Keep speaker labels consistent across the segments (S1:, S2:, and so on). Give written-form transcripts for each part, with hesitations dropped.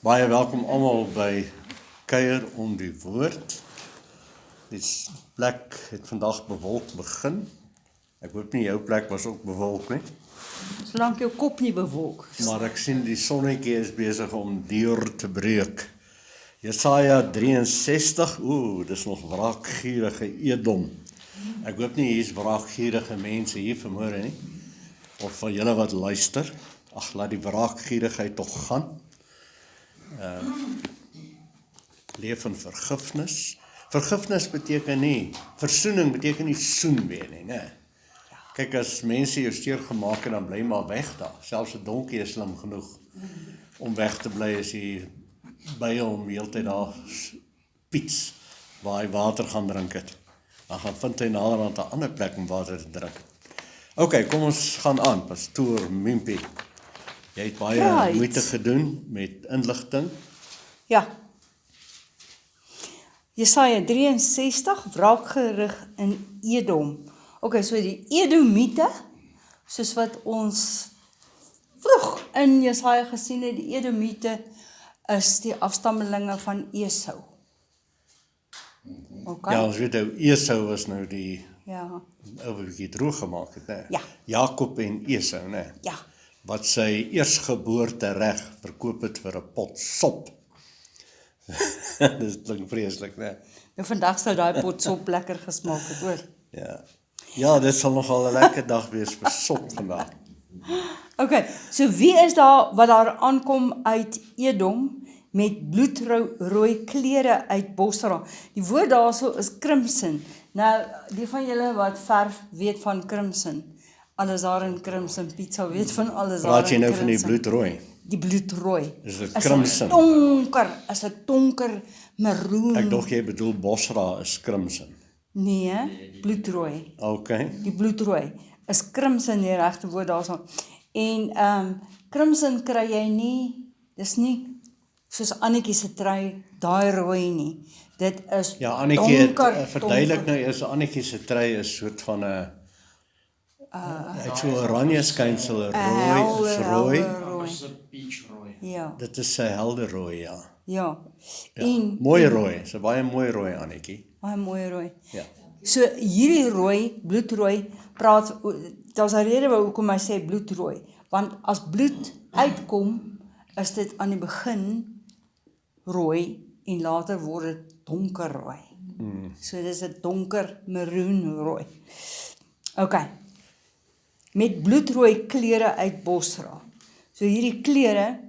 S1: Baie welkom almal by Kuier om die Woord. Die plek het vandag bewolk begin. Ek hoop nie jou plek was ook bewolk nie.
S2: Solank jou kop nie bewolk.
S1: Maar ek sien die sonnetjie is besig om deur te breek. Jesaja 63, dis nog wraakgierige Edom. Ek hoop nie hier is wraakgierige mense hier vanmôre nie. Of van julle wat luister. Ag, laat die wraakgierigheid tog gaan. Leef in vergifnis. Vergifnis beteken nie, versoening beteken nie soen weer nie, né? Kyk, as mense jou seer gemaak het, dan bly maar weg daar. Selfs 'n donkie is slim genoeg om weg te bly as hy by hom heeltyd daar piets, waar hy water gaan drink het. Dan gaan vind hy naderhand 'n ander plek om water te drink. OK, kom ons gaan aan, Pastoor Mimpie. Jy het baie moeite gedoen met inligting.
S2: Ja. Jesaja 63, wraakgerig in Edom. OK, so die Edomiete, soos wat ons vroeg in Jesaja gesien het, die Edomiete is die afstammelinge van Esau. OK?
S1: Ja, ons weet nou, Esau was nou die
S2: Ja.
S1: bietjie droog gemaak het, né?
S2: Ja.
S1: Jakob en Esau, né?
S2: Ja.
S1: Wat sy eersgeboorte reg verkoop het vir 'n pot sop. Dis klink vreeslik, né?
S2: Nou vandag sou daai pot sop lekker gesmaak het, hoor.
S1: Ja. Ja, dit sal nogal 'n lekker dag wees vir sop vandag.
S2: OK, so wie is daar wat daar aankom uit Edom met bloedrooi klere uit Bosra? Die woord daarso is crimson. Nou, die van julle wat verf weet van crimson, Alazar en Crimson Pizza weet van Alazar.
S1: Praat jy nou van die bloedrooi?
S2: Die bloedrooi.
S1: Is dit crimson?
S2: Is 'n donker maroon.
S1: Ek dink jy bedoel Bosra is crimson.
S2: Nee, bloedrooi.
S1: OK.
S2: Die bloedrooi is crimson die regte woord daarso. En crimson kry jy nie, dis nie soos Annetjie se trui, daai rooi nie. Dit is
S1: Ja, Annetjie het
S2: donker,
S1: verduidelik nou eers, Annetjie se trui is soort van 'n het so oranje skynsel, rooi, is rooi.
S2: Ja,
S1: Dit is 'n helder rooi, ja.
S2: ja.
S1: Ja.
S2: En
S1: Mooi rooi, so baie mooi rooi, Annetjie.
S2: baie mooi rooi.
S1: Ja.
S2: So hierdie rooi, bloedrooi, daar's 'n rede hoekom hy sê bloedrooi, want as bloed uitkom, is dit aan die begin rooi en later word dit donkerrooi. So dis 'n donker maroonrooi. OK. Met bloedrooi klere uit Bosra. So hierdie klere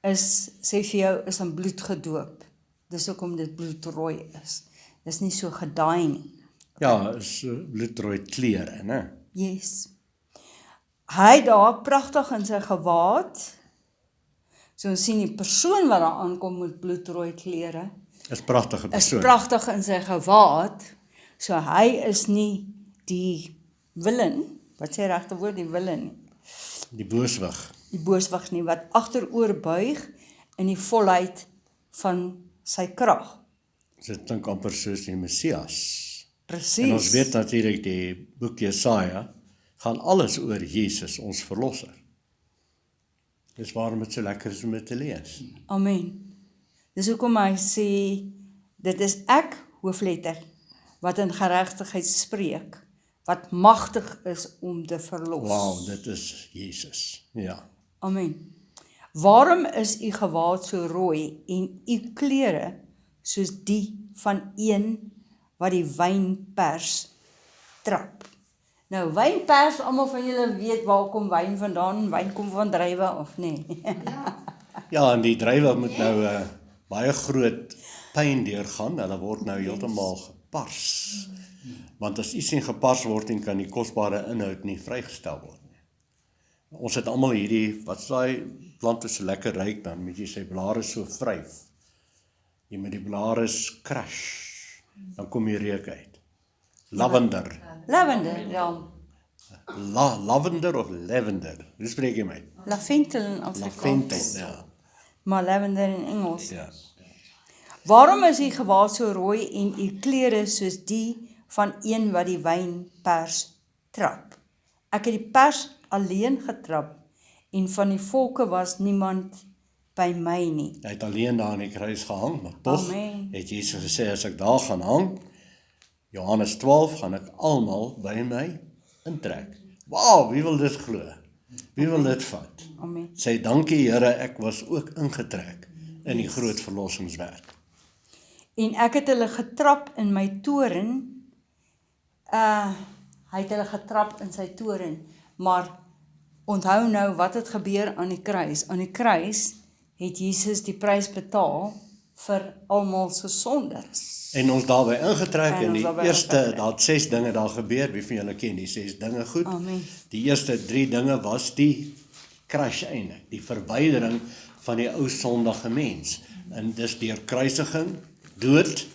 S2: is, sê vir jou, is in bloed gedoop. Dis hoekom dit bloedrooi is. Dis nie so gedaai nie.
S1: Ja, is bloedrooi klere, né?
S2: Yes. Hy daar pragtig in sy gewaad. So ons sien die persoon wat daar aankom met bloedrooi klere,
S1: Is pragtige
S2: is
S1: persoon.
S2: pragtig in sy gewaad. So hy is nie die villain, wat sê regte woord, die villain nie.
S1: Die booswig.
S2: Die booswig nie, wat agteroor buig in die volheid van sy krag.
S1: Dit klink amper soos die Messias.
S2: Presies.
S1: En ons weet natuurlik die boek Jesaja gaan alles oor Jesus, ons verlosser. Dis waarom dit so lekker is om dit te lees.
S2: Amen. Dis hoekom hy sê, dit is ek, hoofletter, wat in geregtigheid spreek, wat magtig is om te verlos.
S1: Wow, dit is Jesus. Ja.
S2: Amen. Waarom is u gewaad so rooi en u klere soos die van een wat die wynpers trap? Nou, wynpers, almal van julle weet waar kom wyn vandaan, wyn kom van druiwe of nie?
S1: Ja, en die druiwe moet nou baie groot pyn deurgaan. Hulle word nou heeltemal gepars. Want as iets nie gepars word nie, kan die kosbare inhoud nie vrygestel word nie. Ons het almal hierdie, wat is daai plante so lekker ryk, dan moet jy sy blare so vryf. Jy moet die blare crush, dan kom die reuk uit. Lavender.
S2: Lavender, ja.
S1: Lavender of lavender? Hoe spreek jy my?
S2: Lavendel in Afrikaans.
S1: Lavendel, ja.
S2: Maar lavender in Engels.
S1: Ja.
S2: Waarom is u gewaad so rooi en u klere soos die van een wat die wynpers trap? Ek het die pers alleen getrap en van die volke was niemand by my nie.
S1: Hy het alleen daar aan die kruis gehang, maar tog
S2: Amen.
S1: het Jesus gesê, as ek daar gaan hang, Johannes 12, gaan ek almal by my intrek. Wow, wie wil dit glo? Wie wil dit vat?
S2: Amen.
S1: Sê dankie Here, ek was ook ingetrek in die groot verlossingswerk.
S2: En ek het hulle getrap in my toren, hy het hulle getrap in sy toren, maar onthou nou wat het gebeur aan die kruis. Aan die kruis het Jesus die prys betaal vir almal se sondes.
S1: En ons daarbey ingetrek
S2: En
S1: en
S2: ons
S1: die
S2: daarbey
S1: eerste,
S2: ingetrek.
S1: daar het 6 dinge daar gebeur, wie van julle ken die 6 dinge goed?
S2: Amen.
S1: Die eerste 3 dinge was die crash eintlik, die verwydering van die ou sondige mens. En dis deur kruisiging, dood,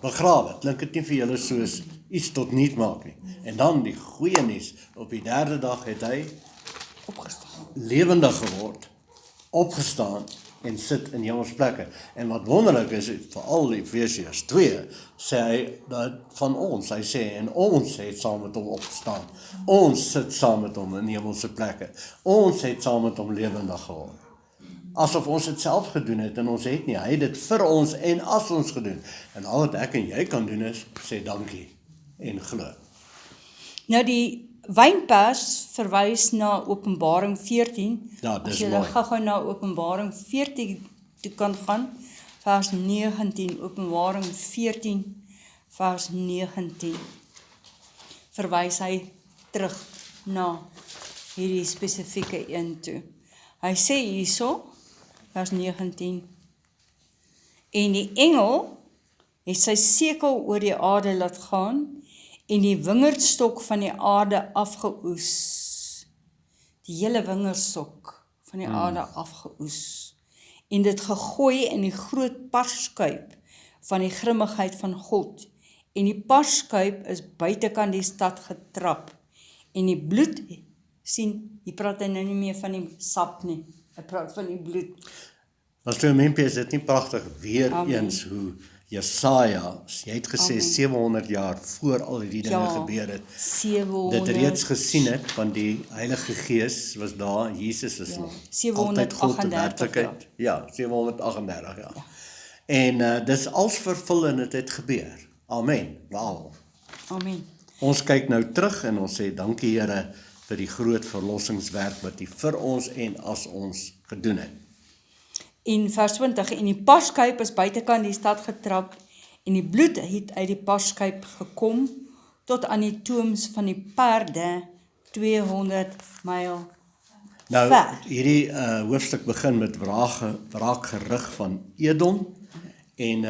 S1: begrawe. Klink dit nie vir julle soos iets tot niet maak nie. En dan die goeie nuus, op die 3de dag het hy
S2: Opgestaan.
S1: lewendig geword, opgestaan en sit in hemelsplekke. En wat wonderlik is, veral Efesiërs 2, sê hy dat van ons, hy sê, en ons het saam met hom opgestaan. Ons sit saam met hom in hemelse plekke. Ons het saam met hom lewendig geword. Asof ons dit self gedoen het en ons het nie. Hy het dit vir ons en as ons gedoen. En al wat ek en jy kan doen is, sê dankie en glo.
S2: Nou die wynpers verwys na Openbaring 14.
S1: Ja, dis
S2: As jy
S1: mooi.
S2: gou na Openbaring 14 toe kan gaan, vers 19, Openbaring 14, vers 19, verwys hy terug na hierdie spesifieke een toe. Hy sê hierso, vers 19, en die engel het sy sekel oor die aarde laat gaan, en die wingerdstok van die aarde afgeoes. Die hele wingerdstok van die aarde afgeoes. En dit gegooi in die groot parskuip van die grimmigheid van God. En die parskuip is buitekant die stad getrap. En die bloed, sien, hier praat hy nou nie meer van die sap nie. Hy praat van die bloed.
S1: Maar Stoemempie, is dit nie pragtig weer
S2: Amen.
S1: eens hoe Jesaja, jy het gesê
S2: Amen.
S1: 700 jaar voor al die dinge gebeur het,
S2: 700,
S1: dit reeds gesien het, want die Heilige Gees was daar, Jesus is nog
S2: 738
S1: altyd God in werklikheid. Ja, 738 jaar. Ja. En dis als vervul en dit het gebeur. Amen. Wow.
S2: Amen.
S1: Ons kyk nou terug en ons sê dankie Here vir die groot verlossingswerk wat U vir ons en as ons gedoen het.
S2: En vers 20, en die parskuip is buitekant die stad getrap, en die bloed het uit die parskuip gekom, tot aan die toons van die perde, 200 myl
S1: Nou,
S2: ver.
S1: hierdie hoofstuk begin met wraakgerig van Edom, en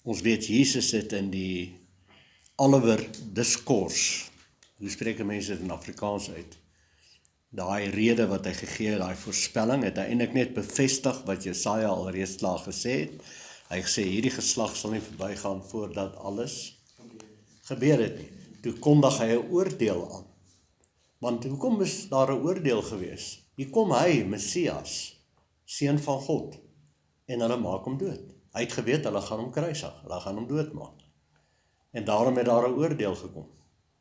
S1: ons weet Jesus het in die Oliver Diskors, hoe spreek mense dit in Afrikaans uit? Daai rede wat hy gegee het, daai voorspelling, het hy eintlik net bevestig wat Jesaja alreeds klaar gesê het. Hy het gesê, hierdie geslag sal nie verbygaan voordat alles gebeur het nie. Toe kondig hy 'n oordeel aan. Want hoekom is daar 'n oordeel gewees? Hier kom hy, Messias, seun van God, en hulle maak hom dood. Hy het geweet, hulle gaan hom kruisig, hulle gaan hom doodmaak. En daarom het daar 'n oordeel gekom.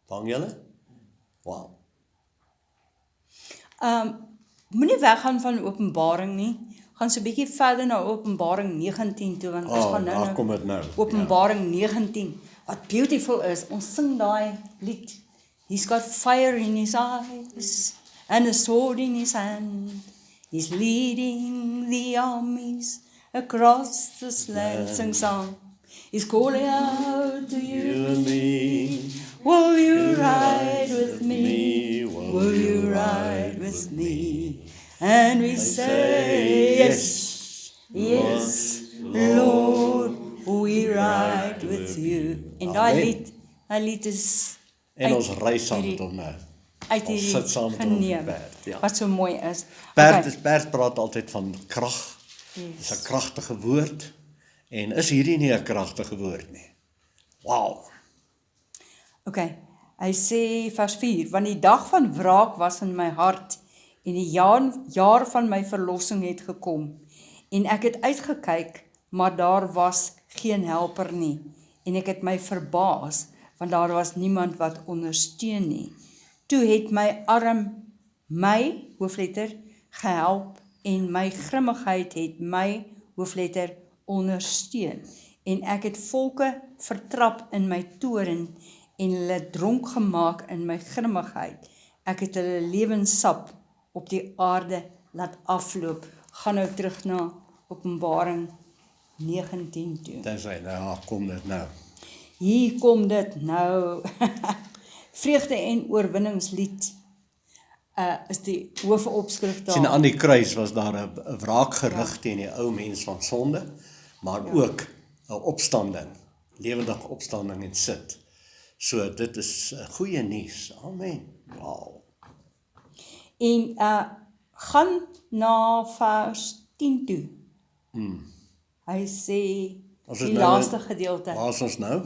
S1: Vang julle? Wow.
S2: Moenie weggaan van Openbaring nie, gaan so 'n bietjie verder na Openbaring 19 toe, want ons gaan
S1: daar kom dit nou.
S2: Openbaring 19, wat beautiful is, ons sing daai lied, he's got fire in his eyes, and a sword in his hand, he's leading the armies across this land, sing song, he's calling out to you,
S1: You and me,
S2: will you ride with me?
S1: will
S2: you ride with me? And we say, yes, yes, Lord, we ride with you. En daai lied is
S1: En ons ry saam met hom nou.
S2: uit
S1: Ons sit saam
S2: hierdie
S1: met hom op die
S2: geneem,
S1: perd, ja.
S2: wat so mooi is.
S1: Perd praat altyd van krag. Dis 'n kragtige woord. En is hierdie nie 'n kragtige woord nie? Wow.
S2: Okay, hy sê vers 4, want die dag van wraak was in my hart, en die jaar van my verlossing het gekom, en ek het uitgekyk, maar daar was geen helper nie, en ek het my verbaas, want daar was niemand wat ondersteun nie. Toe het my arm, my, hoofletter, gehelp en my grimmigheid het my hoofletter ondersteun. En ek het volke vertrap in my toorn en hulle dronk gemaak in my grimmigheid. Ek het hulle lewenssap op die aarde laat afloop. Gaan nou terug na Openbaring 19 toe.
S1: Dan sê nou, kom dit nou.
S2: Hier kom dit nou. Vreugde en oorwinningslied is die hoofopskrif daar.
S1: Sien, aan die kruis was daar 'n wraakgerig teen die ou mens van sonde, maar ook 'n opstanding, lewendige opstanding en sit. So dit is goeie nuus. Amen. Wow.
S2: En gaan na vers 10 toe. Hy sê die laaste gedeelte.
S1: Waar is ons nou?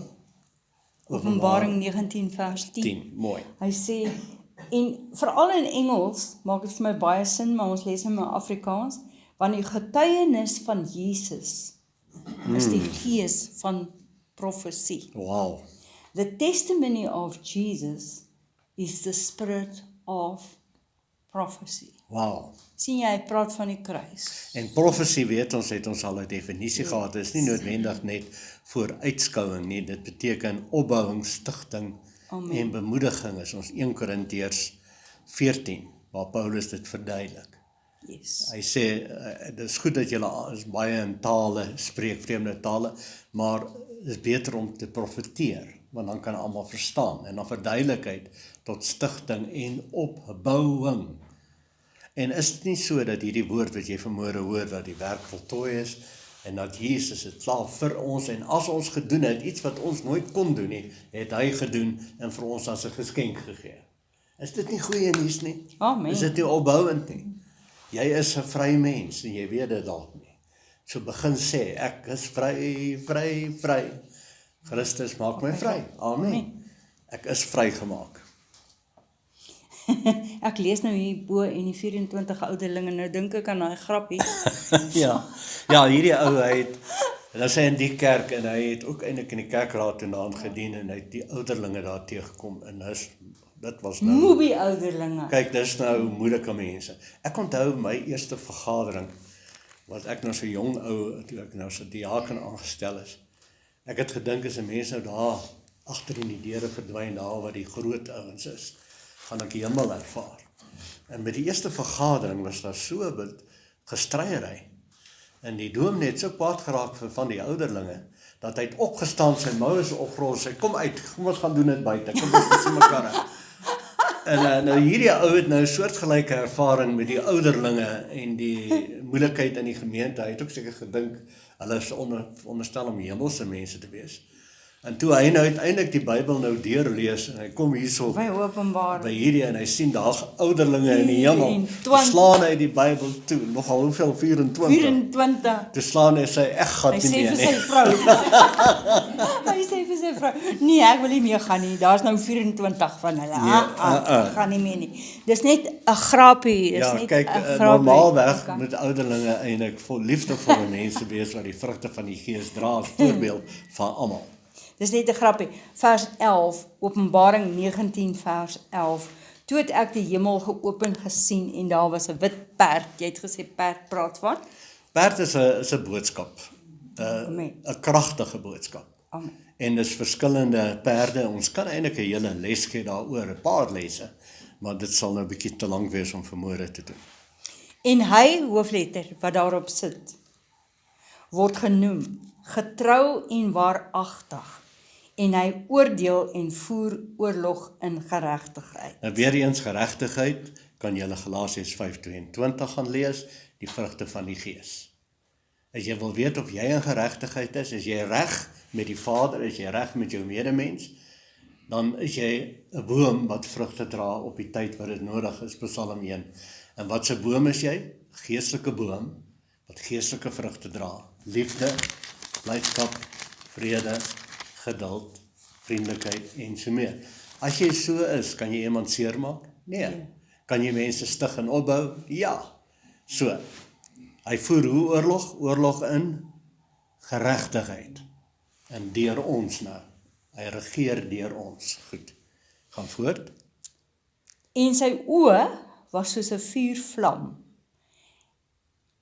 S2: Openbaring 19 vers 10.
S1: 10, mooi.
S2: Hy sê, en veral in Engels maak dit vir my baie sin, maar ons lees hom in Afrikaans, want die getuienis van Jesus is die gees van profesie.
S1: Wow.
S2: The testimony of Jesus is the spirit of prophecy.
S1: Wow.
S2: Sien jy, hy praat van die kruis.
S1: En profesie, weet ons, het ons al 'n definisie gehad. Dit is nie noodwendig net vooruitskouing nie. Dit beteken opbouing, stigting en bemoediging. Is ons 1 Korintiërs 14, waar Paulus dit verduidelik.
S2: Yes.
S1: Hy sê, dit is goed dat julle is baie in tale spreek, vreemde tale, maar het is beter om te profeteer, want dan kan almal verstaan. En dan verduidelikheid tot stigting en opbouing. En is dit nie so dat hierdie woord wat jy vanmôre hoor, dat die werk voltooi is, en dat Jesus het klaar vir ons, en as ons gedoen het, iets wat ons nooit kon doen nie, het hy gedoen, en vir ons as 'n geskenk gegee. Is dit nie goeie nuus nie?
S2: Amen.
S1: Is dit nie opbouend nie? Jy is 'n vry mens, en jy weet dit dalk nie. So begin sê, ek is vry, vry, vry. Christus maak my vry. Amen. Ek is vrygemaak.
S2: Ek lees nou hier bo en die 24 ouderlinge, nou dink ek aan daai grappie.
S1: Ja, hierdie ou, hy het, en dan sê hy in die kerk, en hy het ook eintlik in die kerkraad toe naam gedien, en hy het die ouderlinge daar teëgekom, en dit was nou,
S2: Moebie ouderlinge.
S1: kyk, dis nou moeilike mense. Ek onthou my eerste vergadering, wat ek nou so jong ou, toe ek nou so diaken aangestel is, ek het gedink as 'n mens nou daar, agter in die deure verdwyn, daar waar die groot ouens is, gaan ek die hemel ervaar. En met die eerste vergadering was daar so 'n gestryery. En die dominee het so kwaad geraak van die ouderlinge, dat hy het opgestaan, sy moue is opgerol, sy kom uit, kom ons gaan doen dit buite, kom ons sien mekaar. En nou hierdie ou het nou 'n soortgelyke ervaring met die ouderlinge en die moeilikheid in die gemeente. Hy het ook seker gedink, hulle is onderstel om hemelse mense te wees. En toe hy nou uiteindelik die Bybel nou deurlees, en hy kom hierso
S2: By Openbaring.
S1: by hierdie, en hy sien daar ouderlinge in die hemel,
S2: 24.
S1: slaan hy die Bybel toe, nogal hoeveel, 24.
S2: 24.
S1: Toe slaan hy sy, ek gaan
S2: Hy
S1: nie
S2: sê
S1: meer
S2: vir
S1: nie.
S2: sy vrou. Hy sê vir sy vrou, nee, ek wil nie meer gaan nie. Daar's nou 24 van hulle. Ek gaan nie meer nie. Dis net 'n grappie, dis
S1: Ja,
S2: net
S1: kyk,
S2: 'n grappie.
S1: normaalweg
S2: Okay.
S1: moet ouderlinge eintlik vol liefdevolle mense wees wat die vrugte van die Gees dra as voorbeeld van almal.
S2: Dis net 'n grappie. Vers 11, Openbaring 19 vers 11. Toe het ek die hemel geopen gesien en daar was 'n wit perd. Jy het gesê perd praat van?
S1: Perd is 'n boodskap,
S2: Amen.
S1: 'n kragtige boodskap.
S2: Amen.
S1: En dis verskillende perde. Ons kan eintlik 'n hele les gee daaroor, 'n paar lesse, maar dit sal nou 'n bietjie te lank wees om vanmôre te doen.
S2: En hy, hoofletter, wat daarop sit, word genoem getrou en waaragtig, en hy oordeel en voer oorlog in geregtigheid.
S1: Nou weer eens geregtigheid, kan julle Galasiërs 5:22 gaan lees, die vrugte van die Gees. As jy wil weet of jy in geregtigheid is jy reg met die Vader, is jy reg met jou medemens, dan is jy 'n boom wat vrugte dra op die tyd wat dit nodig is, Psalm 1. En wat 'n boom is jy? Geestelike boom, wat geestelike vrugte dra. Liefde, blydskap, vrede, geduld, vriendelikheid en so meer. As jy so is, kan jy iemand seermaak? Nee. Kan jy mense stig en opbou? Ja. So, hy voer hoe oorlog? Oorlog in geregtigheid. En deur ons nou. Hy regeer deur ons. Goed. Gaan voort.
S2: En sy oë was soos 'n vuurvlam,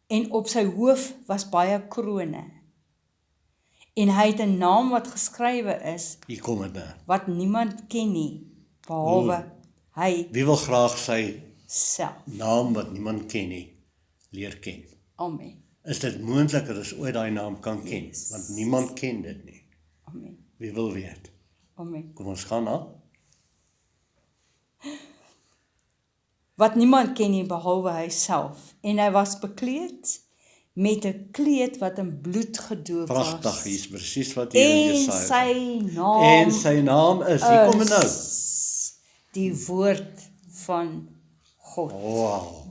S2: en op sy hoof was baie krone. En hy het 'n naam wat geskrywe is,
S1: Hier kom dit nou.
S2: wat niemand ken nie, behalwe hy
S1: Wie wil graag sy
S2: self.
S1: naam wat niemand ken nie, leer ken?
S2: Amen.
S1: Is dit moontlik dat ons ooit daai naam kan ken?
S2: Yes.
S1: Want niemand ken dit nie.
S2: Amen.
S1: Wie wil weet?
S2: Amen.
S1: Kom ons gaan aan.
S2: Wat niemand ken nie, behalwe hy self. En hy was bekleed met 'n kleed wat in bloed gedoop was.
S1: Pragtig, hier is presies wat hier in
S2: En
S1: Jesaja.
S2: sy naam
S1: En sy naam is, hier kom dit nou.
S2: die woord van God.
S1: Wow.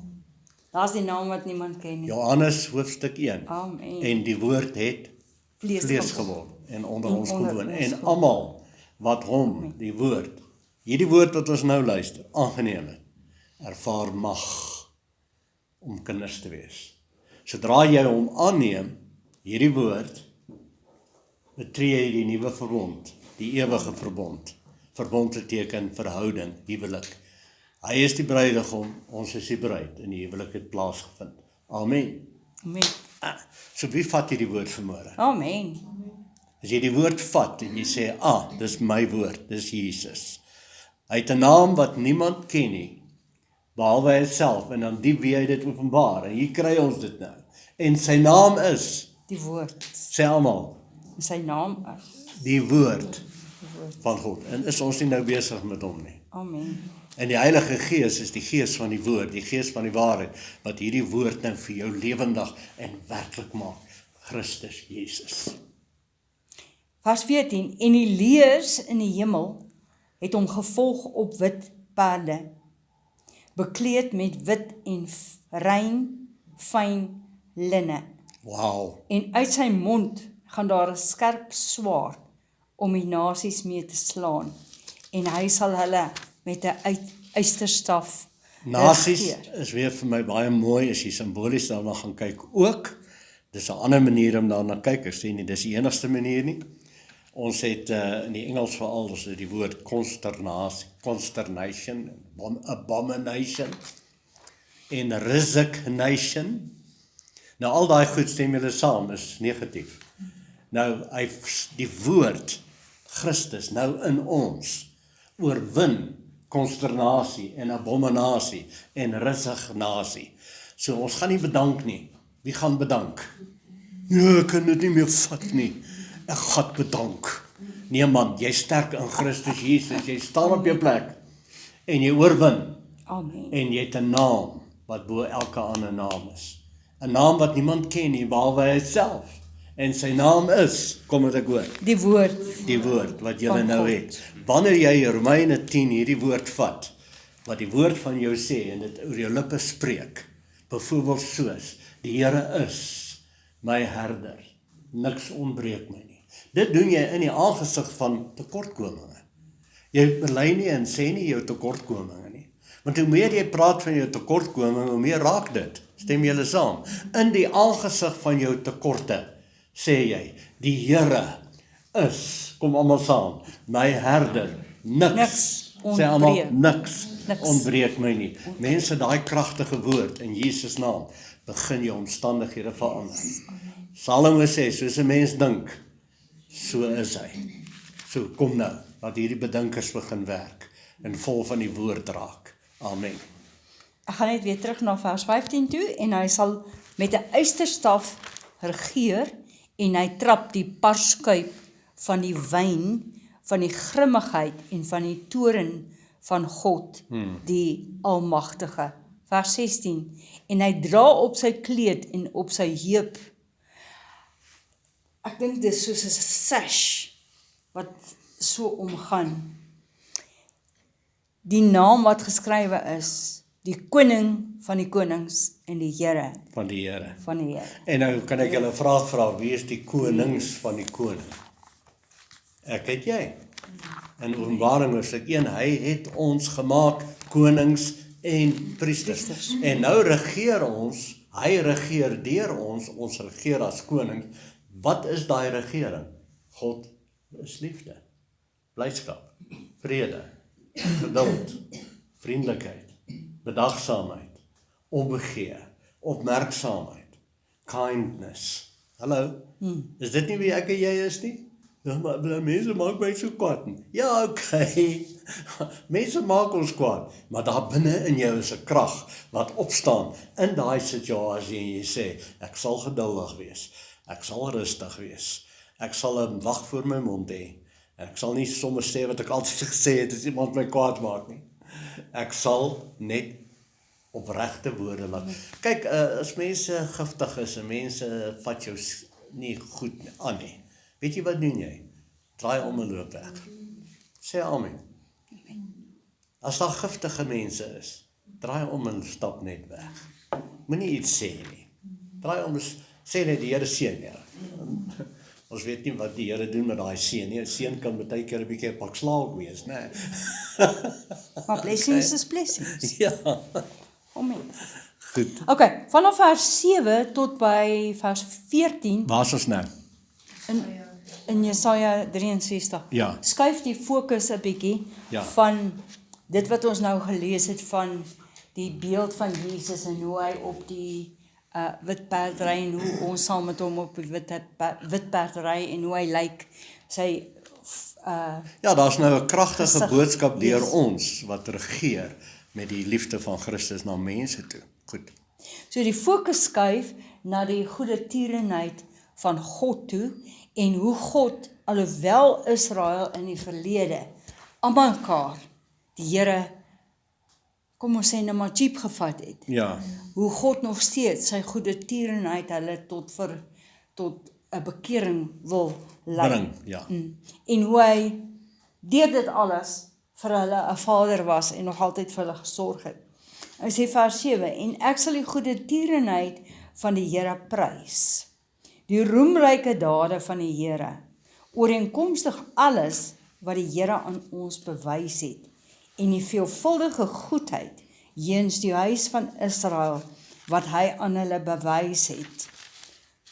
S2: Daar's die naam wat niemand ken nie.
S1: Johannes hoofstuk 1.
S2: Amen.
S1: En die woord het vlees geword en onder ons kom woon. En almal wat hom, die woord, hierdie woord wat ons nou luister, aangeneem het, ervaar mag om kinders te wees. Sodra jy hom aanneem, hierdie woord, betree jy die nuwe verbond, die ewige verbond. Verbond beteken verhouding, huwelik. Hy is die bruidegom, ons is die bruid, en die huwelik het plaasgevind. Amen.
S2: Amen.
S1: So wie vat hierdie woord vanmôre?
S2: Amen.
S1: As jy die woord vat en jy sê, dis my woord, dis Jesus. Hy het 'n naam wat niemand ken nie, behalwe hy self, en dan die wie hy dit openbaar, en hier kry ons dit nou. En sy naam is,
S2: Die woord.
S1: sê almal,
S2: Sy naam is
S1: die woord
S2: die woord.
S1: van God. En is ons nie nou besig met hom nie?
S2: Amen.
S1: En die Heilige Gees is die Gees van die woord, die Gees van die waarheid, wat hierdie woord nou vir jou lewendig en werklik maak. Christus Jesus.
S2: Vers 14. En die leers in die hemel het hom gevolg op wit perde, bekleed met wit en rein, fyn linne.
S1: Wow.
S2: En uit sy mond gaan daar 'n skerp swaard om die nasies mee te slaan. En hy sal hulle met 'n ysterstaf
S1: Nasies
S2: regeer.
S1: is weer vir my baie mooi as jy simbolies daarna gaan kyk ook. Dis 'n ander manier om daarna kyk. Ek sê nie dis die enigste manier nie. Ons het in die Engels veral ons het die woord consternation, abomination en resignation. Nou al daai goed stem julle saam is negatief. Nou die woord Christus nou in ons oorwin konsternasie en abominasie en resignasie. So ons gaan nie bedank nie. Wie gaan bedank? Ja, ek kan dit nie meer vat nie. Ek gaan bedank. Nee man, jy sterk in Christus Jesus. Jy staan op jou plek en jy oorwin.
S2: Amen.
S1: En jy het 'n naam wat bo elke ander naam is. 'n Naam wat niemand ken nie behalwe hy self. En sy naam is, kom het ek hoor,
S2: Die woord.
S1: die woord wat jy
S2: Van
S1: nou
S2: God.
S1: het. Wanneer jy Romeine 10 hierdie woord vat, wat die woord van jou sê en dit oor jou lippe spreek, byvoorbeeld soos, die Here is my herder, niks ontbreek my nie. Dit doen jy in die aangesig van tekortkominge. Jy bely nie en sê nie jou tekortkominge nie. Want hoe meer jy praat van jou tekortkominge, hoe meer raak dit. Stem julle saam? In die aangesig van jou tekorte, sê jy, die Here is, kom almal saam, my herder, niks sê almal, niks ontbreek my nie. Mense, daai kragtige woord in Jesus naam, begin jou omstandighede verander. Salomo sê, soos 'n mens dink, so is hy. So kom nou, laat hierdie bedinkers begin werk, en vol van die woord raak. Amen.
S2: Ek gaan net weer terug na vers 15 toe, en hy sal met 'n ysterstaf regeer, en hy trap die parskuip van die wyn, van die grimmigheid en van die toorn van God, die Almagtige. Vers 16, en hy dra op sy kleed en op sy heup, ek dink dit is soos 'n sash, wat so omgaan, die naam wat geskrywe is, die koning van die konings en die Here
S1: Van die Here.
S2: van die Here.
S1: En nou kan ek julle 'n vraag vra, wie is die konings van die koning? Ek het jy. In Openbaring hoofstuk 1, hy het ons gemaak konings en priesters. En nou regeer ons, hy regeer deur ons regeer as konings. Wat is daai regering? God is liefde, blydskap, vrede, geduld, vriendelikheid, bedagsaamheid, omgee, opmerksaamheid, kindness. Hallo? Is dit nie wie ek en jy is nie? Ja, maar mense maak my so kwaad nie. Ja, okay. Mense maak ons kwaad, maar daar binne in jou is 'n krag wat opstaan in daai situasie en jy sê, ek sal geduldig wees. Ek sal rustig wees. Ek sal 'n wag voor my mond hê. Ek sal nie sommer sê wat ek altyd gesê het as iemand my kwaad maak nie. Ek sal net opregte woorde laat. Kyk, as mense giftig is en mense vat jou nie goed aan nie. Weet jy wat doen jy? Draai om en loop weg. Sê amen. As daar giftige mense is, draai om en stap net weg. Moenie iets sê nie. Draai om en sê net die Here seën jou. Ons weet nie wat die Here doen met daai seën nie. 'n Seën kan baie keer 'n bietjie 'n pak slaag wees, né?
S2: Maar blessings is blessings.
S1: Ja.
S2: Amen.
S1: Goed.
S2: Okay, vanaf vers 7 tot by vers 14
S1: Waar is ons nou?
S2: in Jesaja 63.
S1: Ja.
S2: Skuif die fokus 'n bietjie
S1: Ja.
S2: van dit wat ons nou gelees het van die beeld van Jesus en hoe hy op die wit perd ry en hoe ons saam met hom op die wit perd ry en hoe hy lyk. Sy
S1: Ja, daar's nou 'n kragtige
S2: gesig.
S1: boodskap deur
S2: Yes.
S1: ons wat regeer met die liefde van Christus na mense toe. Goed.
S2: So die fokus skuif na die goeie tierenheid van God toe en hoe God, alhoewel Israel in die verlede aan mekaar die Here, kom ons sê nou maar cheap gevat het.
S1: Ja.
S2: Hoe God nog steeds sy goeie tierenheid hulle tot 'n bekering wil lei.
S1: Bring, ja.
S2: En hoe hy deur dit alles vir hulle 'n vader was en nog altyd vir hulle gesorg het. Hy sê vers 7, en ek sal die goeie tierenheid van die Here prys, die roemryke dade van die Here, ooreenkomstig alles wat die Here aan ons bewys het, en die veelvuldige goedheid jeens die huis van Israel, wat hy aan hulle bewys het,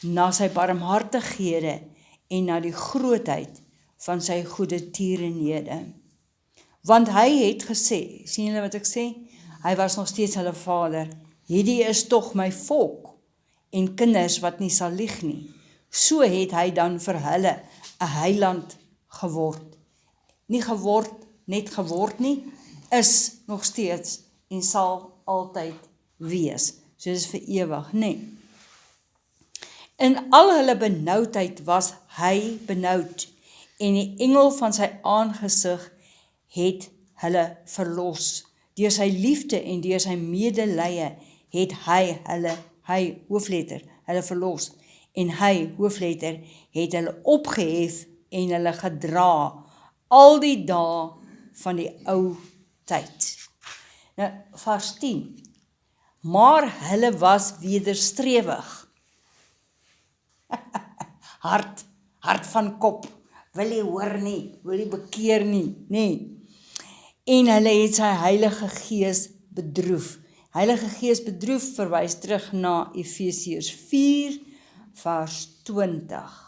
S2: na sy barmhartighede en na die grootheid van sy goeie tierenhede. Want hy het gesê, sien julle wat ek sê? Hy was nog steeds hulle vader. Hierdie is tog my volk en kinders wat nie sal lieg nie. So het hy dan vir hulle 'n heiland geword. Nie net geword nie, is nog steeds en sal altyd wees. So dis vir ewig, nê. In al hulle benoudheid was hy benoud en die engel van sy aangesig het hulle verlos. Deur sy liefde en deur sy medelee het hy hoofletter, hulle verlos. En hy, hoofletter, het hulle opgehef en hulle gedra al die dae van die ou tyd. Nou, vers 10. Maar hulle was wederstrewig. Hart van kop, wil jy hoor nie, wil jy bekeer nie, nee. En hulle het sy Heilige Gees bedroef. Heilige Gees bedroef verwys terug na Efesiërs 4 vers 20,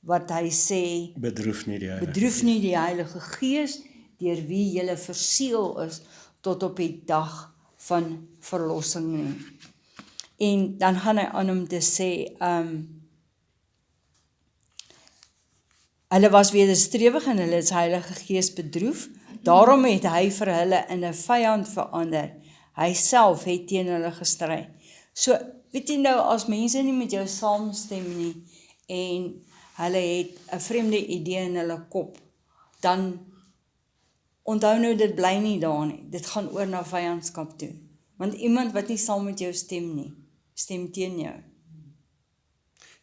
S2: wat hy sê,
S1: Bedroef nie die Heilige.
S2: bedroef nie die Heilige Gees, deur wie julle verseël is tot op die dag van verlossing nie. En dan gaan hy aan om te sê, hulle was wederstrewig en hulle het sy Heilige Gees bedroef, daarom het hy vir hulle in 'n vyand verander. Hy self het teen hulle gestry. So, weet jy nou, as mense nie met jou saamstem nie, en hulle het 'n vreemde idee in hulle kop, dan onthou nou, dit bly nie daar nie. Dit gaan oor na vyandskap toe. Want iemand wat nie saam met jou stem nie, stem teen jou.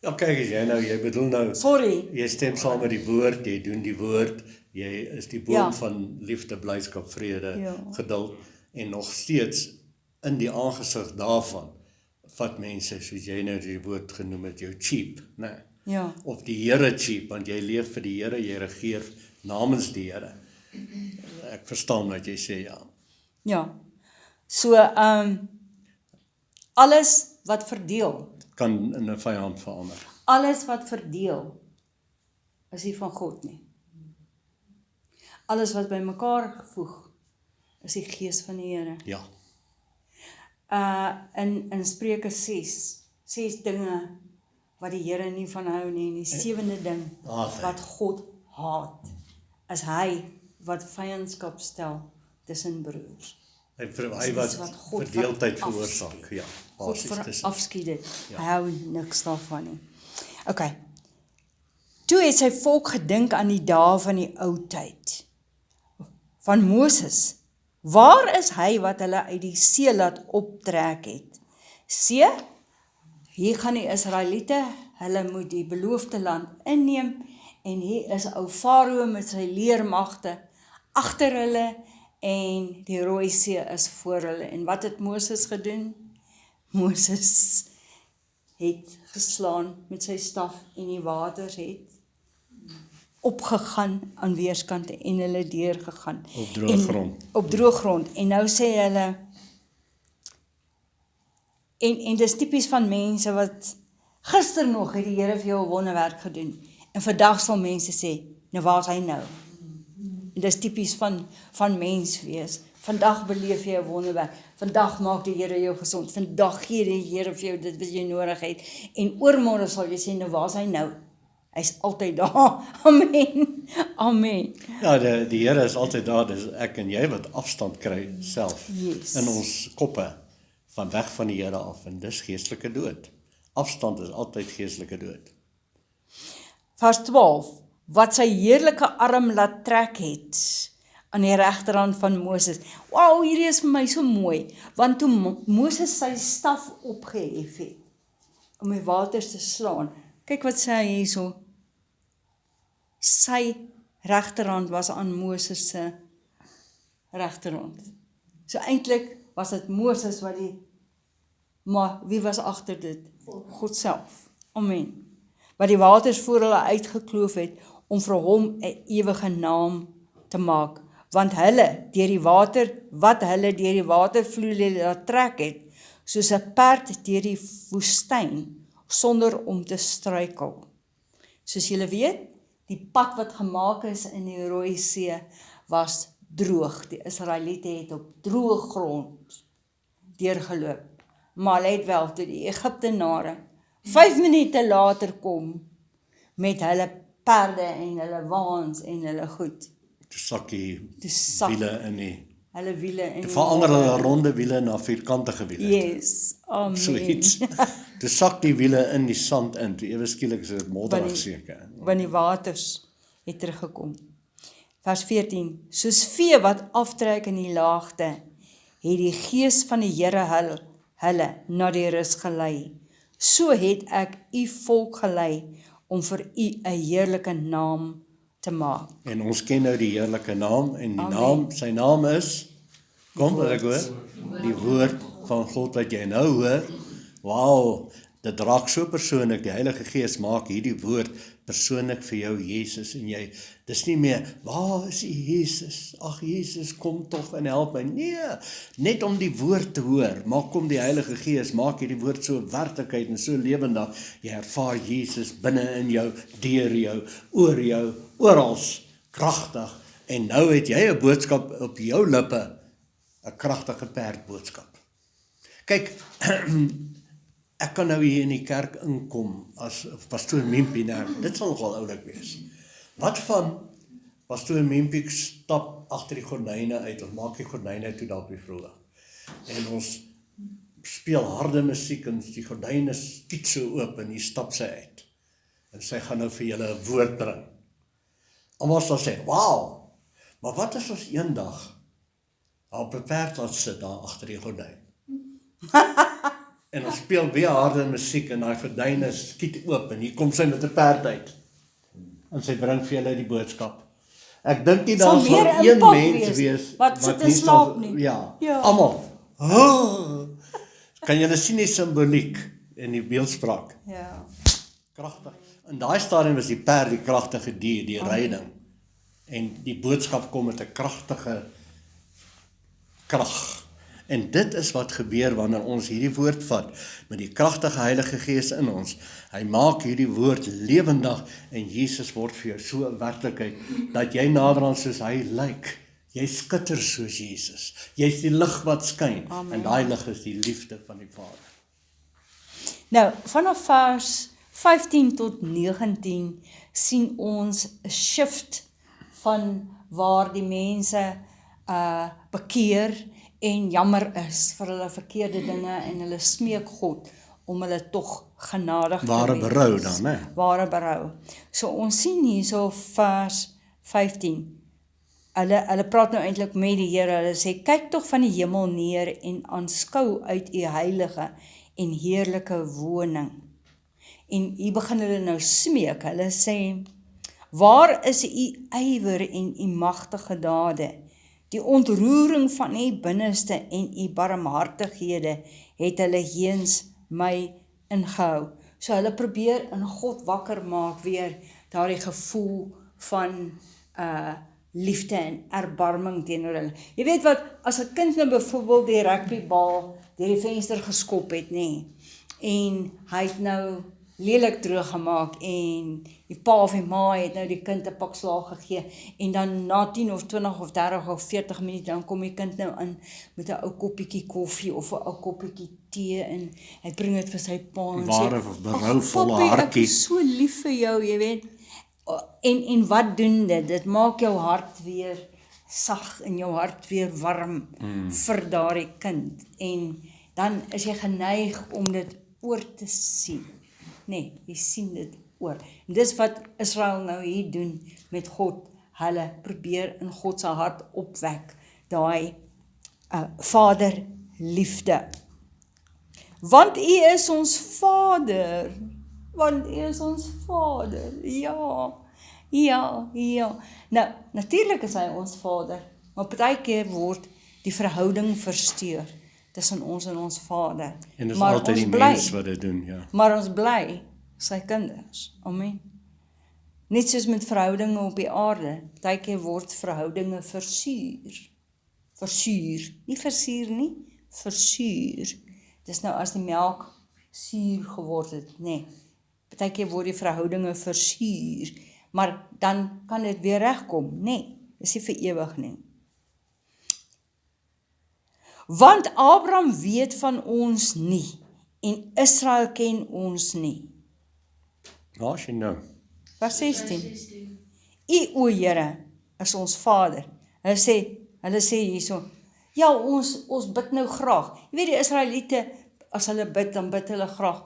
S1: Ja, kyk as jy bedoel nou,
S2: Sorry.
S1: jy stem saam met die woord, jy doen die woord, jy is die boom
S2: Ja.
S1: van liefde, blydskap, vrede,
S2: Ja.
S1: geduld, en nog steeds in die aangesig daarvan, vat mense, soos jy nou die woord genoem het, jou cheap, né?
S2: Ja.
S1: Of die Here cheap, want jy leef vir die Here, jy regeer namens die Here. Ek verstaan wat jy sê, ja.
S2: Ja. So, alles wat verdeel,
S1: Kan in 'n vyand verander.
S2: alles wat verdeel, is nie van God nie. Alles wat by mekaar gevoeg, is die Gees van die Here.
S1: Ja.
S2: In Spreuke 6, 6 dinge wat die Here nie van hou nie, en die 7de ding wat God haat, is hy wat vyandskap stel tussen broers.
S1: Hy wat verdeeldheid veroorsaak, ja,
S2: God
S1: basies tussen.
S2: verafskiet dit. Hy hou niks daarvan nie. OK. Toe het sy volk gedink aan die dae van die ou tyd, van Moses. Waar is hy wat hulle uit die see laat optrek het? See, hier gaan die Israeliete, hulle moet die beloofde land inneem, en hier is ou Farao met sy leermagte agter hulle, en die Rooi See is voor hulle. En wat het Moses gedoen? Moses het geslaan met sy staf, en die waters het opgegaan aan weerskante en hulle deurgegaan.
S1: Op droë grond.
S2: Op droë grond. En nou sê hulle, en dis tipies van mense wat, gister nog het die Here vir jou 'n wonderwerk gedoen, en vandag sal mense sê, nou waar is hy nou? En dis tipies van mens wees. Vandag beleef jy 'n wonderwerk. Vandag maak die Here jou gesond. Vandag gee die Here vir jou dit wat jy nodig het. En oormôre sal jy sê, nou waar is hy nou? Hy's altyd daar. Amen. Amen.
S1: Ja, die Here is altyd daar, dis ek en jy wat afstand kry self
S2: Yes.
S1: in ons koppe van weg van die Here af, en dis geestelike dood. Afstand is altyd geestelike dood.
S2: Vers 12, wat sy heerlike arm laat trek het aan die regterhand van Moses. Wow, hierdie is vir my so mooi, want toe Moses sy staf opgehef het, om die waters te slaan, kyk wat sê hy hierso, sy regterhand was aan Moses se regterhand. So eintlik was dit Moses wat maar wie was agter dit? God self. Amen. Wat die waters voor hulle uitgekloof het, om vir hom 'n ewige naam te maak, want hulle deur die watervloei laat trek het, soos 'n perd deur die woestyn, sonder om te struikel. Soos julle weet, die pad wat gemaak is in die Rooi See was droog. Die Israeliete het op droë grond deurgeloop. Maar let wel, toe die Egiptenare 5 minute later kom met hulle perde en hulle waans en hulle goed.
S1: Toe sak die
S2: Toe sak
S1: wiele in die,
S2: hulle wiele in die
S1: verander
S2: water.
S1: hulle ronde wiele na vierkantige wiele.
S2: Yes, amen.
S1: So iets. Toe sak die wiele in die sand in, toe ewe skielik is dit modderig seker.
S2: Want die waters het teruggekom. Vers 14, soos vee wat aftrek in die laagte, het die gees van die Here hulle na die rus gelei. So het ek u volk gelei, om vir u 'n heerlike naam te maak.
S1: En ons ken nou die heerlike naam, en die
S2: Amen.
S1: sy naam is, kom wat ek hoor, die woord van God wat jy nou hoor. Wow, dit raak so persoonlik, die Heilige Gees maak hierdie woord persoonlik vir jou, Jesus, en jy, dis nie meer, waar is die Jesus? Ag Jesus, kom tog en help my. Nee, net om die woord te hoor, maar kom die Heilige Gees, maak hierdie woord so werklikheid en so lewendig, jy ervaar Jesus binne in jou, deur jou, oor jou, orals, kragtig, en nou het jy 'n boodskap op jou lippe, 'n kragtige perdboodskap. Kyk, ek kan nou hier in die kerk inkom as pastoor Mimpie, nou, dit sal nogal oulik wees. Wat van pastoor Mimpie stap agter die gordyne uit, of maak die gordyne toe daar op die vloer, en ons speel harde musiek, en die gordyne skiet so oop, en hier stap sy uit, en sy gaan nou vir julle 'n woord bring. Almal sal sê, wow, maar wat is ons eendag op 'n perd laat sit daar agter die gordyn? En ons speel weer harde musiek, en daai gordyne skiet oop, en hier kom sy met 'n perd uit, en sy bring vir julle die boodskap. Ek dink nie daar sal een mens wees
S2: wat sit en
S1: nie
S2: slaap
S1: sal,
S2: nie.
S1: ja,
S2: Ja.
S1: almal. Oh, kan julle sien die simboliek in die beeldspraak?
S2: Ja.
S1: Kragtig. In daai stadium was die perd die kragtige dier, die ryding. En die boodskap kom met 'n kragtige krag. En dit is wat gebeur wanneer ons hierdie woord vat, met die kragtige Heilige Gees in ons. Hy maak hierdie woord lewendig, en Jesus word vir jou so 'n werklikheid, dat jy naderhand soos hy lyk. Jy skitter soos Jesus. Jy's die lig wat skyn,
S2: Amen.
S1: en daai lig is die liefde van die Vader.
S2: Nou, vanaf vers 15 tot 19 sien ons 'n shift van waar die mense bekeer en jammer is vir hulle verkeerde dinge en hulle smeek God om hulle tog genadig te
S1: Ware
S2: wees.
S1: berou dan, né?
S2: Ware berou. So ons sien hierso vers 15. Hulle praat nou eintlik met die Here. Hulle sê kyk tog van die hemel neer en aanskou uit u heilige en heerlike woning. En hier begin hulle nou smeek. Hulle sê waar is u ywer en u magtige dade? Die ontroering van u binneste en u barmhartighede het hulle heens my ingehou. So hulle probeer in God wakker maak weer daardie gevoel van liefde en erbarming teenoor hulle. Jy weet wat, as 'n kind nou byvoorbeeld die rugbybal deur die venster geskop het, nê, en hy het nou lelik droog gemaak en die pa of die ma het nou die kind 'n pak slaag gegee en dan na 10 of 20 of 30 of 40 minute dan kom die kind nou in met 'n ou koppietjie koffie of 'n ou koppietjie tee en hy bring dit vir sy pa en sê,
S1: Ware berouvolle
S2: "Papi, ek
S1: hartjie.
S2: is so lief vir jou, jy weet." En wat doen dit? Dit maak jou hart weer sag en jou hart weer warm vir daardie kind. En dan is jy geneig om dit oor te sien. Nee, jy sien dit oor. En dis wat Israel nou hier doen met God. Hulle probeer in God se hart opwek daai vaderliefde. Want U is ons Vader. Want U is ons Vader. Ja. Nou, natuurlik is hy ons Vader, maar partykeer word die verhouding versteur tussen ons en ons Vader.
S1: En dis
S2: maar
S1: altyd
S2: ons
S1: die
S2: bly,
S1: mens wat dit doen, ja.
S2: Maar ons bly sy kinders. Amen. Net soos met verhoudinge op die aarde, partykeer word verhoudinge versuur. Versuur, nie versuur nie, versuur. Dis nou as die melk suur geword het, nee. Partykeer word die verhoudinge versuur, maar dan kan dit weer regkom, nee. Dis nie vir ewig nie. Want Abraham weet van ons nie en Israel ken ons nie.
S1: Waar is jy nou?
S2: Vers 16. U, o Here, is ons Vader. Hulle sê hierso, ja, ons bid nou graag. Jy weet die Israeliete, as hulle bid, dan bid hulle graag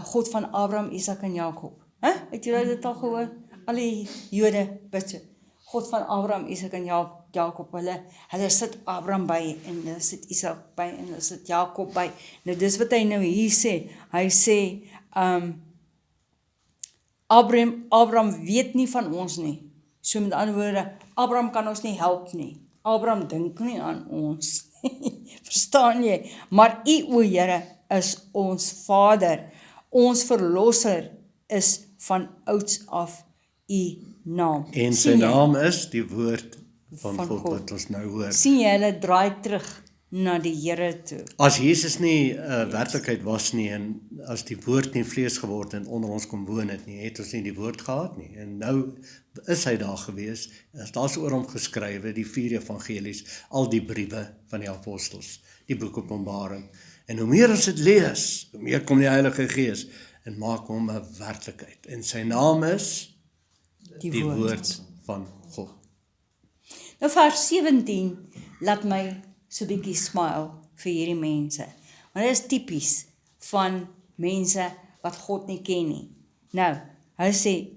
S2: God van Abraham, Isak en Jakob. Het julle dit al gehoor? Al die Jode bid so. God van Abraham, Isak en Jakob. Hulle sit Abraham by en hulle sit Isak by en hulle sit Jakob by. Nou dis wat hy nou hier sê. Hy sê Abraham weet nie van ons nie. So met ander woorde, Abraham kan ons nie help nie. Abraham dink nie aan ons. Verstaan jy? Maar U, o Here, is ons Vader. Ons verlosser is van ouds af U naam.
S1: En sy naam is die woord van God wat ons nou hoor.
S2: Sien jy, hulle draai terug na die Here toe.
S1: As Jesus nie werklikheid was nie en as die woord nie vlees geword en onder ons kom woon het nie, het ons nie die woord gehad nie. En nou is hy daar gewees, daar's oor hom geskrywe, die 4 evangelies, al die briewe van die apostels, die boek Openbaring. En hoe meer ons dit lees, hoe meer kom die Heilige Gees en maak hom 'n werklikheid. En sy naam is die woord van God.
S2: Nou vers 17 laat my so 'n bietjie smile vir hierdie mense. Want dit is tipies van mense wat God nie ken nie. Nou, hy sê,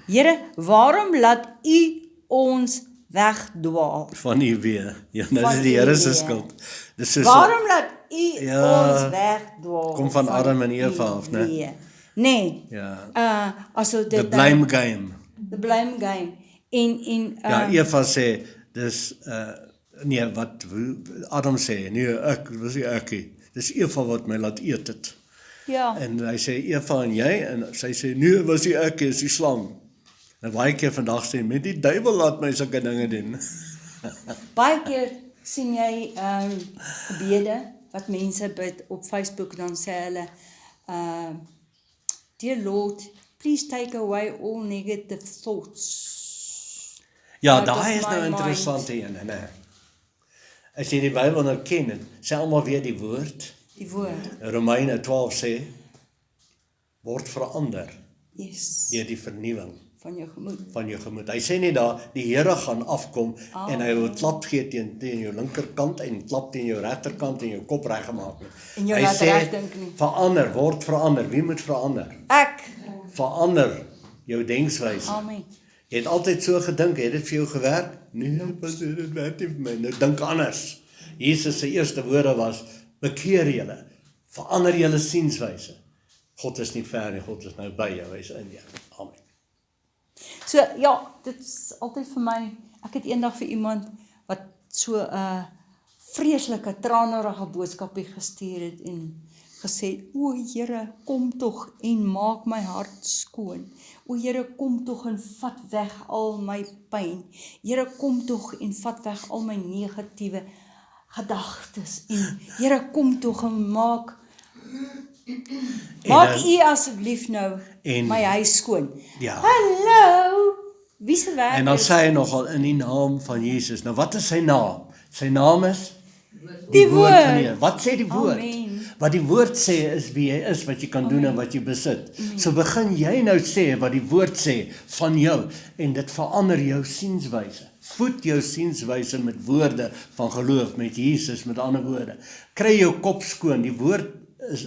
S2: Here, waarom laat U ons wegdwaal?
S1: Van U weer. Ja, dit is die Here se skuld. Dis soos
S2: Waarom laat U ons wegdwaal?
S1: Kom van Adam en Eva af, né?
S2: Nee.
S1: Ja.
S2: As dit
S1: The blame game.
S2: The blame game.
S1: Ja, Eva sê dis nee, wat Adam sê, nee, was nie ek nie. Dis Eva wat my laat eet het.
S2: Ja.
S1: En hy sê Eva en jy en sy sê nee, was nie ek nie, is die slang. En baie keer vandag sê met die duiwel laat my sulke dinge doen.
S2: Baie keer sien jy gebede wat mense bid op Facebook, dan sê hulle Dear Lord, please take away all negative thoughts.
S1: Ja, daai is nou interessant een, né? As jy die Bybel nou ken, sê almal weer die woord.
S2: Die woord.
S1: Romeine 12 sê, word verander
S2: Yes.
S1: deur die vernuwing
S2: Van jou gemoed.
S1: van jou gemoed. Hy sê nie daar, die Here gaan afkom en hy wil klap gee teen jou linkerkant en klap teen jou regterkant en jou kop reggemaak nie.
S2: En jou
S1: Hy
S2: laat
S1: sê,
S2: reg dink nie.
S1: verander, word verander. Wie moet verander?
S2: Ek.
S1: Verander jou denkswyse.
S2: Amen.
S1: Jy het altyd so gedink, het dit vir jou gewerk? Nee, dit werk nie vir my. Nou dink anders. Jesus se eerste woorde was, bekeer julle, verander julle sienswyse. God is nie ver nie, God is nou by jou, hy is in jou. Amen.
S2: So ja, dit is altyd vir my, ek het eendag vir iemand wat so 'n vreeslike tranerige boodskapie gestuur het en gesê, o Here, kom tog en maak my hart skoon. O Here, kom tog en vat weg al my pyn. Here, kom tog en vat weg al my negatiewe gedagtes en Here, kom tog en maak u asseblief nou my huis skoon.
S1: Ja.
S2: Hallo, wie se werk
S1: En dan
S2: is
S1: sê hy nogal in die naam van Jesus. Nou wat is sy naam? Sy naam is
S2: die
S1: van
S2: woord?
S1: die Here. Wat sê die woord?
S2: Amen.
S1: Wat die woord sê is wie jy is, wat jy kan doen en wat jy besit. So begin jy nou sê wat die woord sê van jou en dit verander jou sienswyse. Voed jou sienswyse met woorde van geloof, met Jesus, met ander woorde. Kry jou kop skoon, die woord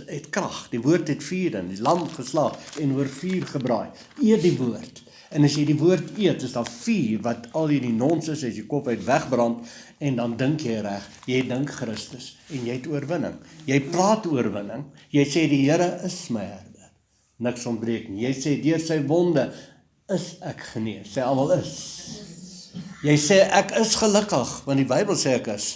S1: het krag, die woord het vuur in, die lam geslag en oor vuur gebraai. Eet die woord. En as jy die woord eet, is daar vuur wat al hierdie nonsens as jy kop uit wegbrand en dan dink jy reg, jy dink Christus en jy het oorwinning. Jy praat oorwinning, jy sê die Here is my herder. Niks ontbreek nie. Jy sê deur sy wonde is ek genees. Sê almal is. Jy sê ek is gelukkig, want die Bybel sê ek is.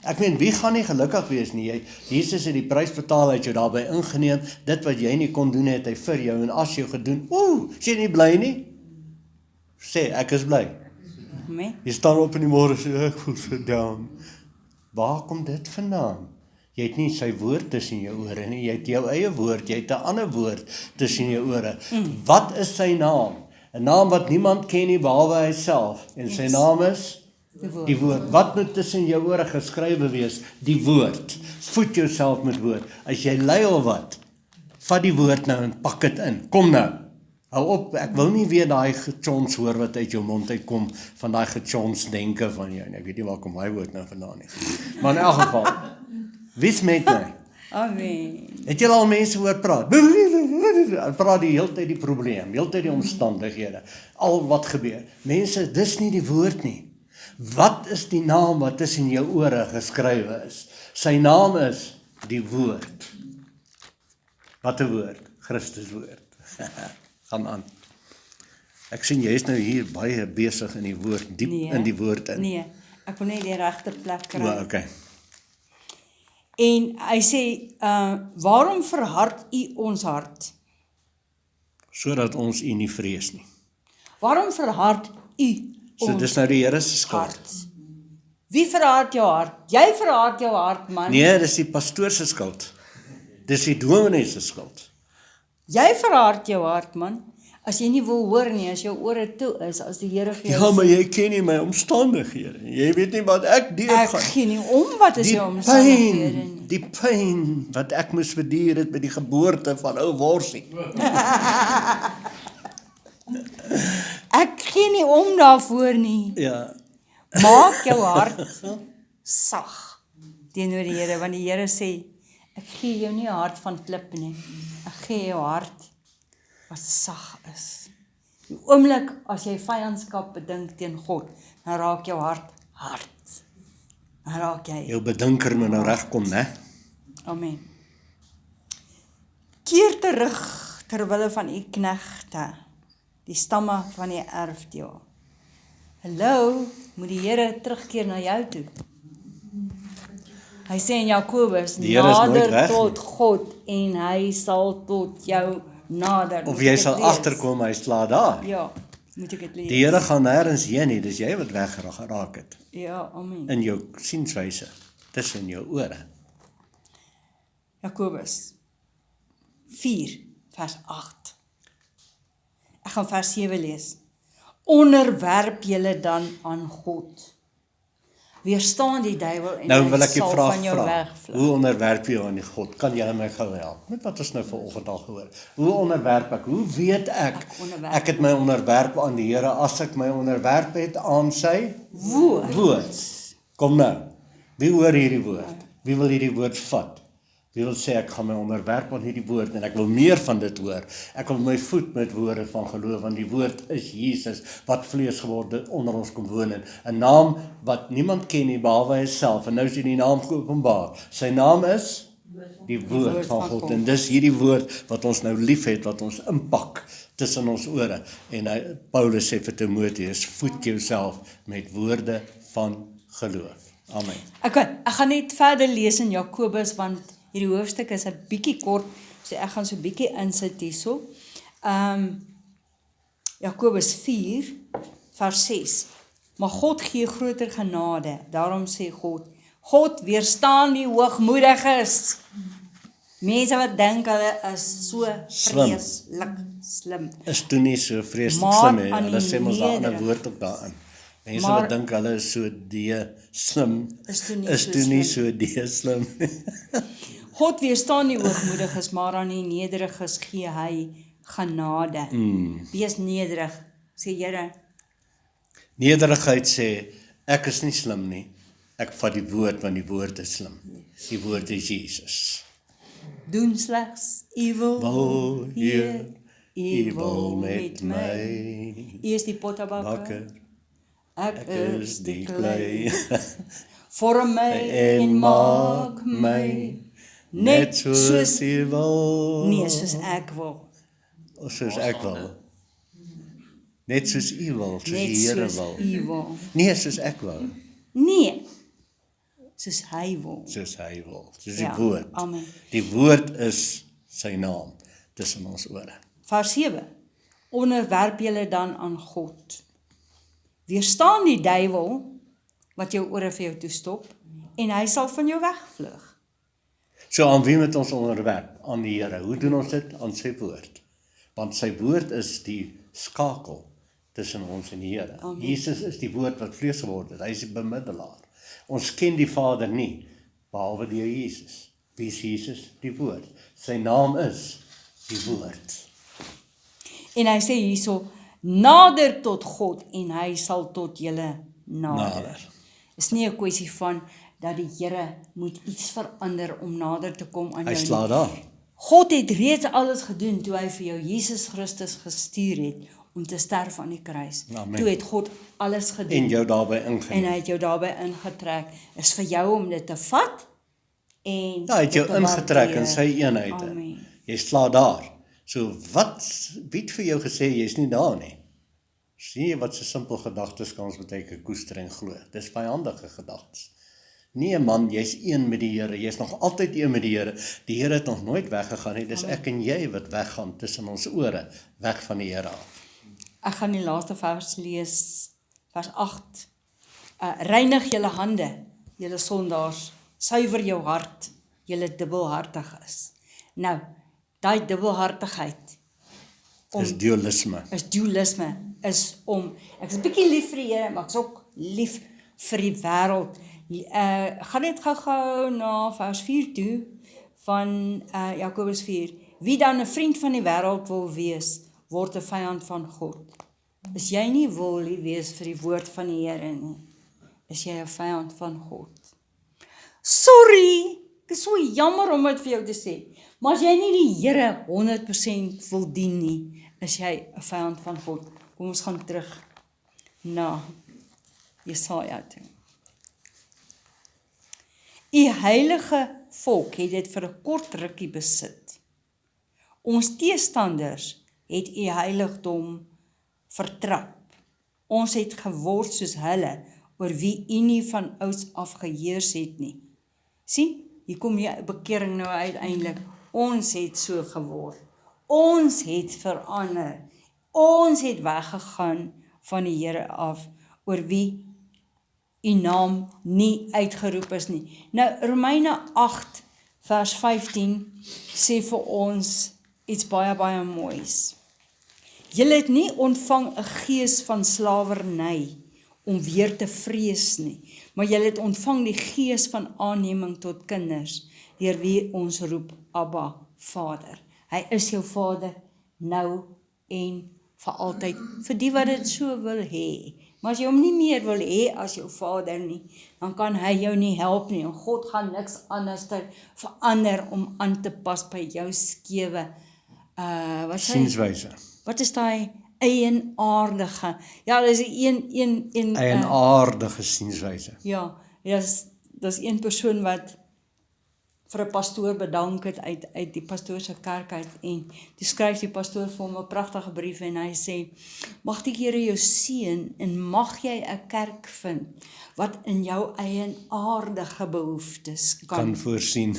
S1: Ek meen, wie gaan nie gelukkig wees nie? Jesus het die prys betaal, hy het jou daarby ingeneem, dit wat jy nie kon doen het hy vir jou, en as jy gedoen, is jy nie bly nie? Sê, ek is bly.
S2: Amen.
S1: Jy staan op in die môre, sê, ek voel so down. Waar kom dit vandaan? Jy het nie sy woord tussen jou ore nie, jy het jou eie woord, jy het 'n ander woord tussen jou ore. Wat is sy naam? 'n Naam wat niemand ken nie behalwe hy self, en sy naam is die woord. Wat moet tussen jou ore geskrywe wees? Die woord. Voed jouself met woord. As jy ly of wat, vat die woord nou en pak dit in. Kom nou. Hou op, ek wil nie weer daai gechons hoor wat uit jou mond uitkom, van daai gechons denke van jou. Ek weet nie waar kom my woord nou vandaan nie. Maar in elk geval, wie's met my?
S2: Amen.
S1: Het jy al mense hoor praat? Hulle praat die hele tyd die probleem, die hele tyd die omstandighede, al wat gebeur. Mense, dis nie die woord nie. Wat is die naam wat tussen jou ore geskrywe is? Sy naam is die woord. Wat 'n woord? Christus woord. Gaan aan. Ek sien jy is nou hier baie besig in die woord, diep in die woord in.
S2: Nee, ek wil net die regte plek kry.
S1: Okay.
S2: En hy sê, waarom verhard u ons hart?
S1: Sodat ons u nie vrees nie.
S2: Waarom verhard u
S1: So dis nou die Here se skuld.
S2: hart? Wie verhard jou hart? Jy verhard jou hart, man.
S1: Nee, dis die pastoor se skuld. Dis die dominee se skuld.
S2: Jy verhard jou hart, man. As jy nie wil hoor nie, as jou ore toe is, as die Here vir jou
S1: Ja, maar jy ken nie my omstandighede. Jy weet nie wat ek deurgaan.
S2: ek gee nie om wat is
S1: Die
S2: jou omstandighede
S1: pyn,
S2: nie.
S1: die pyn wat ek moes verduur het by die geboorte van ou worsie.
S2: Ek gee nie om daarvoor nie.
S1: Ja.
S2: Maak jou hart sag teenoor die Here, want die Here sê, ek gee jou nie 'n hart van klip nie. Ek gee jou hart wat sag is. Die oomblik as jy vyandskap bedink teen God, dan raak jou hart hard. Dan raak jy.
S1: Jou bedinker moet nou regkom, né?
S2: Amen. Keer terug terwille van u knegte, die stamme van die erfdeel. Hallo, moet die Here terugkeer na jou toe. Hy sê in Jakobus,
S1: Die Here is nooit
S2: nader
S1: weg nie.
S2: tot God en hy sal tot jou nader.
S1: Of
S2: Moet
S1: jy
S2: ek
S1: sal
S2: dit lees?
S1: agterkom hy slaat daar.
S2: Ja, moet ek dit lees?
S1: Die Here gaan nêrens heen nie, dis jy wat weggeraak het
S2: Ja, amen.
S1: in jou sienswyse, tussen jou ore.
S2: Jakobus 4 vers 8. Ek gaan vers 7 lees. Onderwerp julle dan aan God. weerstaan die duiwel en
S1: Nou
S2: hy
S1: wil ek jou
S2: sal
S1: vraag
S2: van jou
S1: vra,
S2: wegvlug.
S1: hoe onderwerp jy aan die God? Kan jy my gou help? Met wat ons nou vanoggend al gehoor. Hoe onderwerp ek? Hoe weet ek,
S2: onderwerp
S1: ek het my onderwerp aan die Here as ek my onderwerp het aan sy woord? Kom nou, wie hoor hierdie woord? Wie wil hierdie woord vat? Wie wil sê ek gaan my onderwerp aan hierdie woord en ek wil meer van dit hoor. Ek wil my voed met woorde van geloof, want die woord is Jesus wat vlees geword onder ons kom woon in. 'n Naam wat niemand ken nie behalwe hy self. En nou is die naam geopenbaar. Sy naam is die woord van God. En dis hierdie woord wat ons nou lief het, wat ons inpak tussen ons ore. En Paulus sê vir Timoteus, voed jouself met woorde van geloof. Amen.
S2: Ek gaan net verder lees in Jakobus, want hierdie hoofstuk is 'n bietjie kort, so ek gaan so 'n bietjie insit hierso. Jakobus 4 vers 6. Maar God gee groter genade. Daarom sê God weerstaan die hoogmoediges. Mense wat dink hulle is so vreeslik slim.
S1: Is toe nie so vreeslik
S2: Maar
S1: slim nie.
S2: aan
S1: Hulle
S2: die
S1: sê mos daar 'n ander
S2: nederig.
S1: woord ook daarin. Mense
S2: Maar-
S1: wat dink hulle is so slim,
S2: Is toe nie
S1: is
S2: so
S1: toe nie
S2: slim.
S1: so slim.
S2: God weerstaan die hoogmoediges, maar aan die nederiges gee hy genade. Wees nederig, sê Here.
S1: Nederigheid sê, ek is nie slim nie. Ek vat die woord, want die woord is slim. Die woord is Jesus.
S2: Doen slegs evil,
S1: Wou
S2: hier,
S1: evil met my.
S2: U is die pottebakker,
S1: Bakker,
S2: ek
S1: is die klei.
S2: Vorm my en maak my, net soos
S1: U wil.
S2: nee, soos ek wil.
S1: Of soos ek wil. Net soos U wil, soos
S2: Net
S1: die Here
S2: soos
S1: wil.
S2: U wil.
S1: Nee, soos ek wil,
S2: Nee, soos hy wil.
S1: soos hy wil. Soos
S2: Ja,
S1: die woord.
S2: amen.
S1: Die woord is sy naam tussen ons ore.
S2: Vers 7. Onderwerp julle dan aan God. Weerstaan die duiwel wat jou ore vir jou toestop en hy sal van jou wegvlug.
S1: So aan wie moet ons onderwerp? Aan die Here. Hoe doen ons dit? Aan sy woord. Want sy woord is die skakel tussen ons en die Here.
S2: Amen.
S1: Jesus is die woord wat vlees geword het. Hy is die bemiddelaar. Ons ken die Vader nie, behalwe deur Jesus. Wie is Jesus? Die woord. Sy naam is die woord.
S2: En hy sê hierso, nader tot God en hy sal tot julle nader. Is nie 'n kwessie van dat die Here moet iets verander om nader te kom aan
S1: Hy
S2: jou
S1: sla
S2: nie.
S1: daar.
S2: God het reeds alles gedoen toe hy vir jou Jesus Christus gestuur het om te sterf aan die kruis.
S1: Amen.
S2: Toe het God alles gedoen.
S1: En jou daarbey
S2: En
S1: ingeneem.
S2: hy het jou daarbey ingetrek. Is vir jou om dit te vat en
S1: Ja, hy het jou
S2: dit te
S1: ingetrek in
S2: waardeer.
S1: sy eenheid.
S2: Amen.
S1: Jy sla daar. So wat wie het vir jou gesê jy's nie daar nie? Sien jy wat so simpel gedagtes kan ons baie keer koester en glo. Dis vyandige gedagtes. Nee man, jy's een met die Here. Jy's nog altyd een met die Here. Die Here het nog nooit weggegaan nie. Dis ek en jy wat weggaan tussen ons ore, weg van die Here af.
S2: Ek gaan die laaste vers lees, vers 8. Reinig julle hande, julle sondaars, suiwer jou hart, julle dubbelhartig is. Nou, daai dubbelhartigheid
S1: Dis dualisme.
S2: is dualisme, is om, ek is 'n bietjie lief vir die Here, maar ek is ook lief vir die wêreld. Gaan net gou-gou na vers 4 toe van Jakobus 4. Wie dan 'n vriend van die wêreld wil wees, word 'n vyand van God. As jy nie wil lief wees vir die woord van die Here nie, is jy 'n vyand van God. Sorry, ek is so jammer om dit vir jou te sê, maar as jy nie die Here 100% wil dien nie, is jy 'n vyand van God. Kom ons gaan terug na Jesaja toe. U heilige volk het dit vir 'n kort rukkie besit. Ons teestanders het u heiligdom vertrap. Ons het geword soos hulle, oor wie u nie van ouds af geheers het nie. Sien, hier kom jy bekering nou uiteindelik. Ons het so geword. Ons het verander. Ons het weggegaan van die Here af, oor wie u naam nie uitgeroep is nie. Nou, Romeine 8 vers 15 sê vir ons iets baie, baie moois. Julle het nie ontvang 'n gees van slawerny om weer te vrees nie, maar julle het ontvang die gees van aanneming tot kinders, deur wie ons roep, Abba, Vader. Hy is jou Vader, nou en vir altyd, vir die wat dit so wil hê. Maar as jy hom nie meer wil hê as jou Vader nie, dan kan hy jou nie help nie, en God gaan niks anders verander om aan te pas by jou skewe,
S1: Sienswyse.
S2: wat is daai eienaardige, ja, dis een
S1: Eienaardige sienswyse.
S2: ja, dis een persoon wat vir 'n pastoor bedank het uit die pastoor se kerk uit, en toe skryf die pastoor vir hom 'n pragtige brief en hy sê, mag die Here jou seën en mag jy 'n kerk vind wat in jou eienaardige behoeftes
S1: Kan voorsien.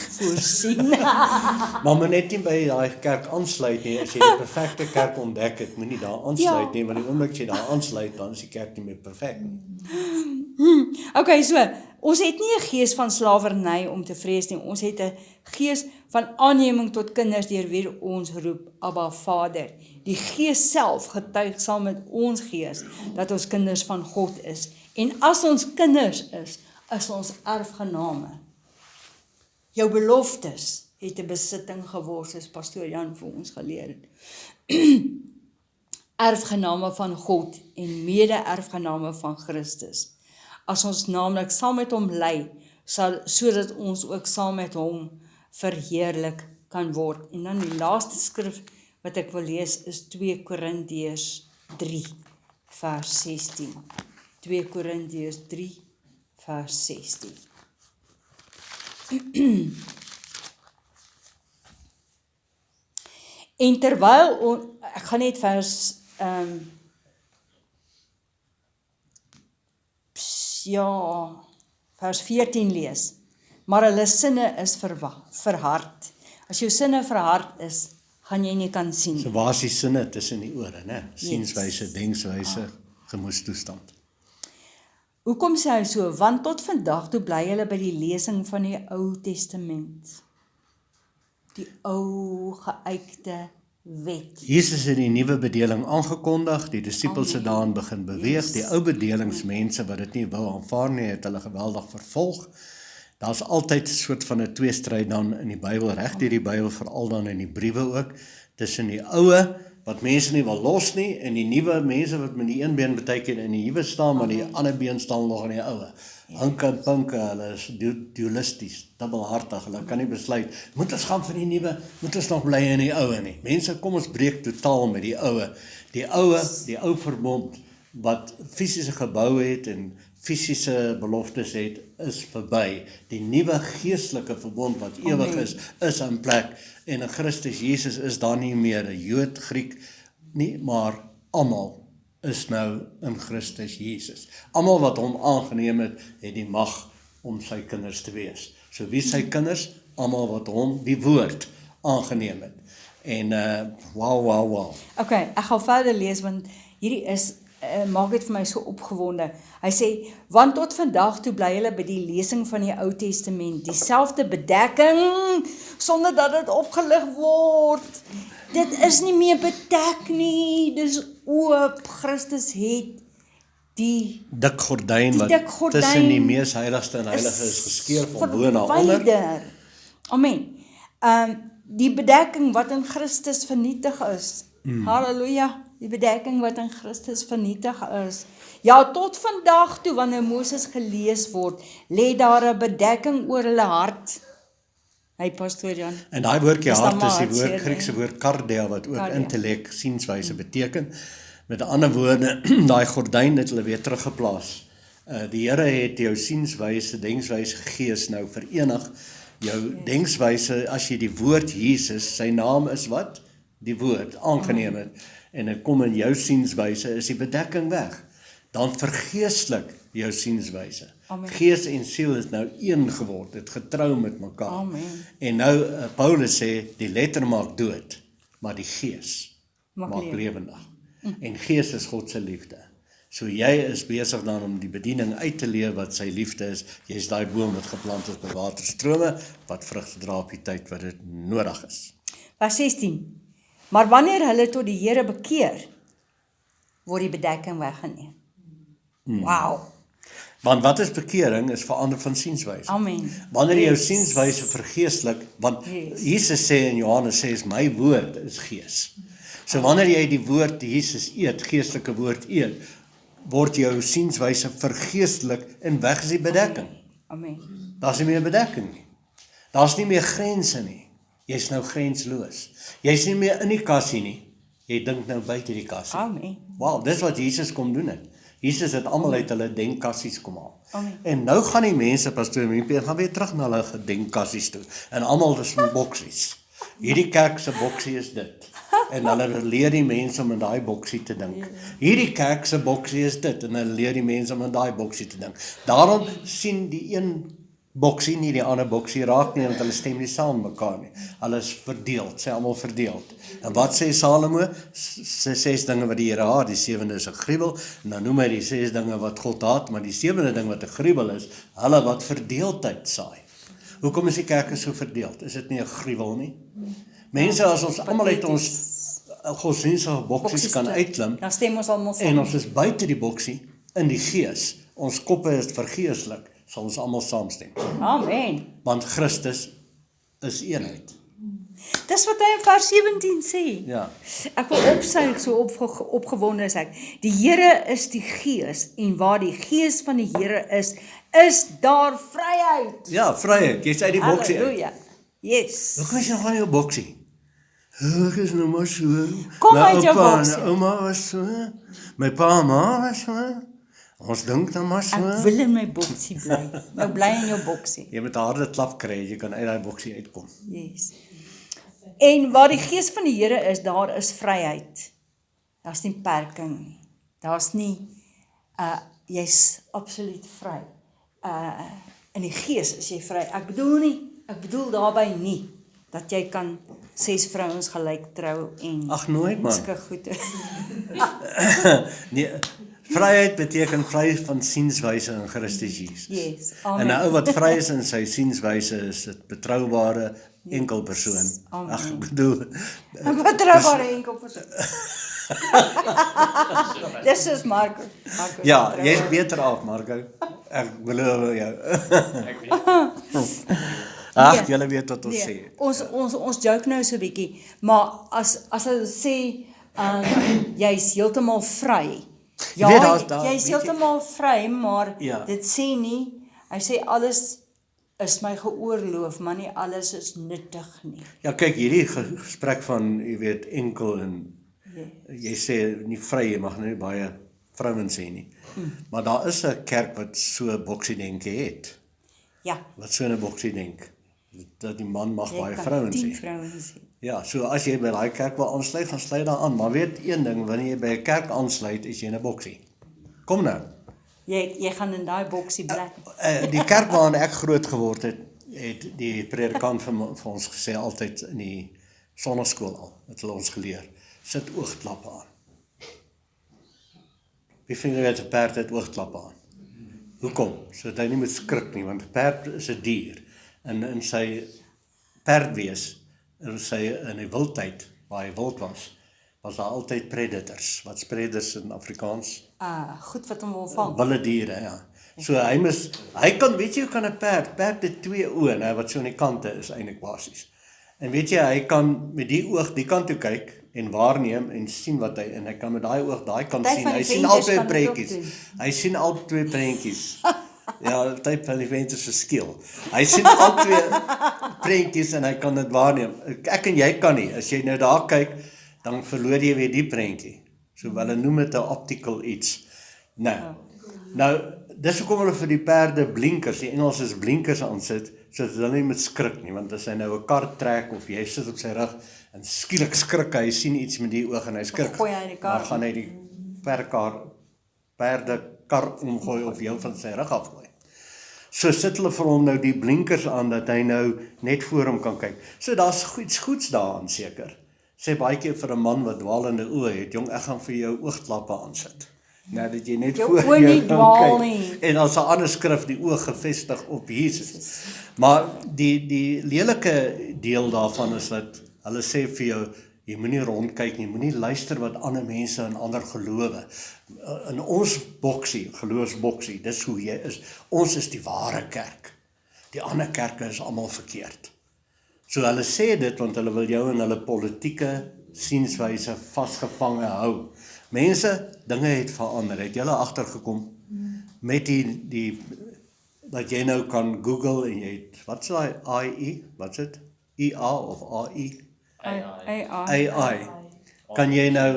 S2: Maar
S1: moet net nie by daai kerk aansluit nie. As jy die perfekte kerk ontdek het, moenie daar aansluit nie, want die oomblik jy daar aansluit, dan is die kerk nie meer perfek nie.
S2: Okay, so, ons het nie 'n gees van slawerny om te vrees nie, ons het 'n gees van aanneming tot kinders deur wie ons roep, Abba Vader. Die Gees self getuig saam met ons gees dat ons kinders van God is. En as ons kinders is ons erfgename. Jou beloftes het 'n besitting geword, soos pastoor Jan vir ons geleer het. Erfgename van God en mede-erfgename van Christus. As ons naamlik saam met hom ly, sodat ons ook saam met hom verheerlik kan word. En dan die laaste skrif wat ek wil lees is 2 Korintiërs 3 vers 16. 2 Korintiërs 3 vers 16. En terwyl ek gaan net vers vers 14 lees. Maar hulle sinne is verhard. As jou sinne verhard is, gaan jy nie kan sien.
S1: So waar is die sinne tussen die ore, né? Sienswyse, denkswyse, gemoedstoestand.
S2: Hoekom sê hy so? Want tot vandag toe bly hulle by die lesing van die Ou Testament. Die ou geuite wet.
S1: Jesus het die nuwe bedeling aangekondig, die disippels het daarin begin beweeg, die ou bedelingsmense wat dit nie wou aanvaar nie, het hulle geweldig vervolg. Daar's altyd 'n soort van 'n tweestryd dan in die Bybel, reg deur die Bybel, veral dan in die briewe ook, tussen die oue wat mense nie wil los nie, en die nuwe mense wat met die een been beteken in die nuwe staan, maar die ander been staan nog in die oue. Hinke en pinke, hulle is dualisties, dubbelhartig, hulle kan nie besluit, moet ons gaan vir die nuwe, moet ons nog bly in die oue nie. Mense, kom ons breek totaal met die oue. Die ou verbond, wat fisiese gebou het en fisiese beloftes het, is verby. Die nuwe geestelike verbond wat ewig is in plek, en in Christus Jesus is daar nie meer 'n Jood, Griek nie, maar almal is nou in Christus Jesus. Almal wat hom aangeneem het, het die mag om sy kinders te wees. So wie sy kinders? Almal wat hom, die woord, aangeneem het. En wow.
S2: Okay, ek gaan verder lees, want hierdie is maak dit vir my so opgewonde. Hy sê, want tot vandag toe bly hulle by die lesing van die Ou Testament, dieselfde bedekking, sonder dat dit opgelig word. Dit is nie meer bedek nie, dis oop. Christus het die
S1: dik gordyn wat tussen die mees heiligste en heilige is geskeur van bo na onder.
S2: Amen. Die bedekking wat in Christus vernietig is. Halleluja. Die bedekking wat in Christus vernietig is. Ja, tot vandag toe, wanneer Moses gelees word, lê daar 'n bedekking oor hulle hart. Hy pastoor Jan.
S1: En daai woordjie hart is die woord, Griekse woord kardia, wat ook intellek, sienswyse beteken. Met ander woorde, daai gordyn het hulle weer teruggeplaas. Die Here het jou sienswyse, denkswyse, gees nou verenig. Jou denkswyse, as jy die woord Jesus, sy naam is wat? Die woord, aangeneem het. En dit kom in jou sienswyse, is die bedekking weg. Dan vergeestelik jou sienswyse. Gees en siel is nou een geword, het getrou met mekaar.
S2: Amen.
S1: En nou, Paulus sê, die letter maak dood, maar die gees maak lewendig. En gees is God se liefde. So jy is besig dan om die bediening uit te leef wat sy liefde is. Jy is daai boom wat geplant is by waterstrome, wat vrug dra op die tyd wat dit nodig is.
S2: Vers 16. Maar wanneer hulle tot die Here bekeer, word die bedekking weggeneem. Wow.
S1: Want wat is bekering? Is verander van sienswyse.
S2: Amen.
S1: Wanneer jy jou sienswyse vergeestelik, want
S2: Yes.
S1: Jesus sê in Johannes sê, my woord is gees. So wanneer jy die woord Jesus eet, geestelike woord eet, word jou sienswyse vergeestelik en weg is die bedekking.
S2: Amen.
S1: Daar's nie meer bedekking nie. Daar's nie meer grense nie. Jy's nou grensloos. Jy's nie meer in die kassie nie. Jy dink nou buite die kassie.
S2: Amen.
S1: Wow, dis wat Jesus kom doen het. Jesus het almal uit hulle denkkassies kom haal.
S2: Amen.
S1: En nou gaan die mense, pastoor Miepie, gaan weer terug na hulle denkkassies toe. En almal is in boksies. Hierdie kerk se boksie is dit. En hulle leer die mense om in daai boksie te dink. Hierdie kerk se boksie is dit. En hulle leer die mense om in daai boksie te dink. Daarom sien die een boksie nie die ander boksie raak nie, want hulle stem nie saam met mekaar nie. Hulle is verdeeld, sê almal verdeeld. En wat sê Salomo? Sy 6 dinge wat die Here haat, die 7de is 'n gruwel, en dan noem hy die 6 dinge wat God haat, maar die 7de ding wat 'n gruwel is, hulle wat verdeeldheid saai. Hoekom is die kerke so verdeeld? Is dit nie 'n gruwel nie? Mense, as ons almal uit ons godsdienstige boksies kan uitklim,
S2: Dan stem ons almal saam.
S1: en ons is buite die boksie, in die gees, ons koppe is vergeeslik, sal ons almal saamstem.
S2: Amen.
S1: Want Christus is eenheid.
S2: Dis wat hy in vers 17 sê.
S1: Ja.
S2: Ek wil opsuig, so opgewonde is ek. Die Here is die Gees, en waar die Gees van die Here is daar vryheid.
S1: Ja, vryheid. Jy's uit die boksie uit.
S2: Halleluja. Yes.
S1: Hoekom is jy nog aan jou boksie? Ek is nou maar so.
S2: Kom
S1: My
S2: uit jou
S1: oupa en
S2: boksie.
S1: ouma was so. My pa en ma was so. Ons dink dan maar so.
S2: Ek wil in my boksie bly. Nou bly in jou boksie.
S1: Jy moet 'n harde klap kry, jy kan uit daai boksie uitkom.
S2: Yes. En waar die Gees van die Here is, daar is vryheid. Daar's nie perking nie. Daar's nie jy's absoluut vry. In die Gees is jy vry. Ek bedoel daarby nie dat jy kan 6 vrouens gelyk trou en
S1: Ag nooit man.
S2: sulke goede.
S1: Nee, vryheid beteken vry van sienswyse in Christus Jesus.
S2: Yes.
S1: En 'n ou wat vry is in sy sienswyse is 'n betroubare enkel persoon.
S2: Amen.
S1: Ag, ek bedoel,
S2: 'n betroubare enkel persoon. Dis is Marco.
S1: ja, jy's beter af, Marco. Ek beloof jou. Ag, julle weet wat ons sê.
S2: Ons joke nou so 'n bietjie, maar as hulle sê jy's heeltemal vry. Ja,
S1: weet, daar,
S2: jy's
S1: weet jy-
S2: heeltemal vry, maar
S1: Ja.
S2: dit sê nie, hy sê alles is my geoorloof, maar nie alles is nuttig nie.
S1: Ja, kyk, hierdie gesprek van, jy weet, enkel en jy sê nie vry, jy mag nie baie vrouens sê nie. Maar daar is 'n kerk wat so 'n boksie denke het.
S2: Ja,
S1: Wat so 'n boksie denk. Dat die man mag
S2: jy
S1: baie
S2: kan
S1: vrouens
S2: 10
S1: hê.
S2: vrouens hê.
S1: Ja, so as jy by daai kerk wil aansluit, gaan sluit daar aan. Maar weet een ding, wanneer jy by 'n kerk aansluit, is jy in 'n boksie. Kom nou.
S2: Jy gaan in daai boksie bly.
S1: Die kerk waarin ek groot geword het, het die predikant vir ons gesê altyd in die sonneskool al, het hulle ons geleer, sit oogklappe aan. Wie vind jy weet 'n perd het oogklappe aan? Hoekom? Sodat hy nie moet skrik nie, want 'n perd is 'n dier. En in sy perdwees, in die wildtyd, waar hy wild was daar altyd predators. Wat's predators in Afrikaans?
S2: Goed wat hom wil vang.
S1: Wilde diere, ja. So hy kan, weet jy hoe kan 'n perd het 2 oë, nou wat so aan die kante is eintlik basies. En weet jy, hy kan met die oog die kant toe kyk en waarneem en sien wat en hy kan met daai oog daai kant
S2: Party
S1: sien.
S2: van
S1: Hy
S2: die
S1: sien
S2: venters
S1: albei
S2: kan dit ook
S1: prentjies.
S2: doen.
S1: Hy sien al 2 prentjies. Ja, tyd van die venters verskil. Hy sien al 2 prentjies en hy kan dit waarneem. Ek en jy kan nie. As jy nou daar kyk, dan verloor jy weer die prentjie. So hulle noem dit 'n optical iets. Nou, dis hoekom hulle vir die perde blinkers, die Engels is blinkers aansit, sodat hulle nie moet skrik nie, want as hy nou 'n kar trek of jy sit op sy rug en skielik skrik hy sien iets met die oog en hy skrik.
S2: Gooi hy die kar.
S1: Dan gaan hy die perdekar omgooi of jou van sy rug afgooi. So sit hulle vir hom nou die blinkers aan dat hy nou net voor hom kan kyk. So daar's iets goeds daaraan seker. Sê baie keer vir 'n man wat dwaalende oë het, jong, ek gaan vir jou oogklappe aansit. Nou dat jy net
S2: Jou
S1: voor
S2: oë nie
S1: kan
S2: dwaal
S1: kyk.
S2: nie.
S1: En as 'n ander skrif die oog gefestig op Jesus. Maar die lelike deel daarvan is dat hulle sê vir jou Jy moenie rondkyk nie, moenie luister wat ander mense en ander gelowe. In ons boksie, geloofsboksie, dis hoe jy is. Ons is die ware kerk. Die ander kerke is almal verkeerd. So hulle sê dit want hulle wil jou in hulle politieke sienswyse vasgevange hou. Mense, dinge het verander. Het julle agtergekom met die dat jy nou kan Google en jy het, wat is daai AI? Wat's dit? IA of AI? AI. Kan jy nou,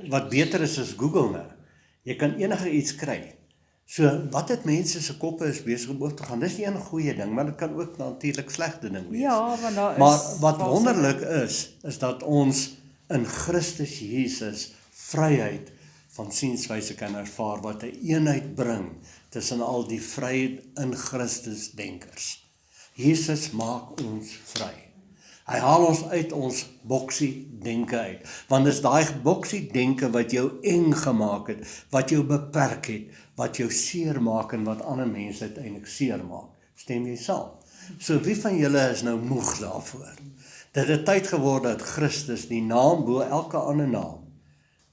S1: wat beter is as Google nou, jy kan enige iets kry. So, wat het mense se koppe is besig om oor te gaan, dis nie 'n goeie ding, maar dit kan ook natuurlik slegte ding wees.
S2: Ja, want daar is...
S1: Maar wat wonderlik is dat ons in Christus Jesus vryheid van sienswyse kan ervaar, wat 'n eenheid bring tussen al die vryheid in Christus denkers. Jesus maak ons vry. Hy haal ons uit ons boksie denke uit, want dis daai boksie denke wat jou eng gemaak het, wat jou beperk het, wat jou seer maak en wat ander mense uiteindelik seer maak. Stem jy saam? So wie van julle is nou moeg daarvoor? Dit het tyd geword dat Christus, die naam bo elke ander naam,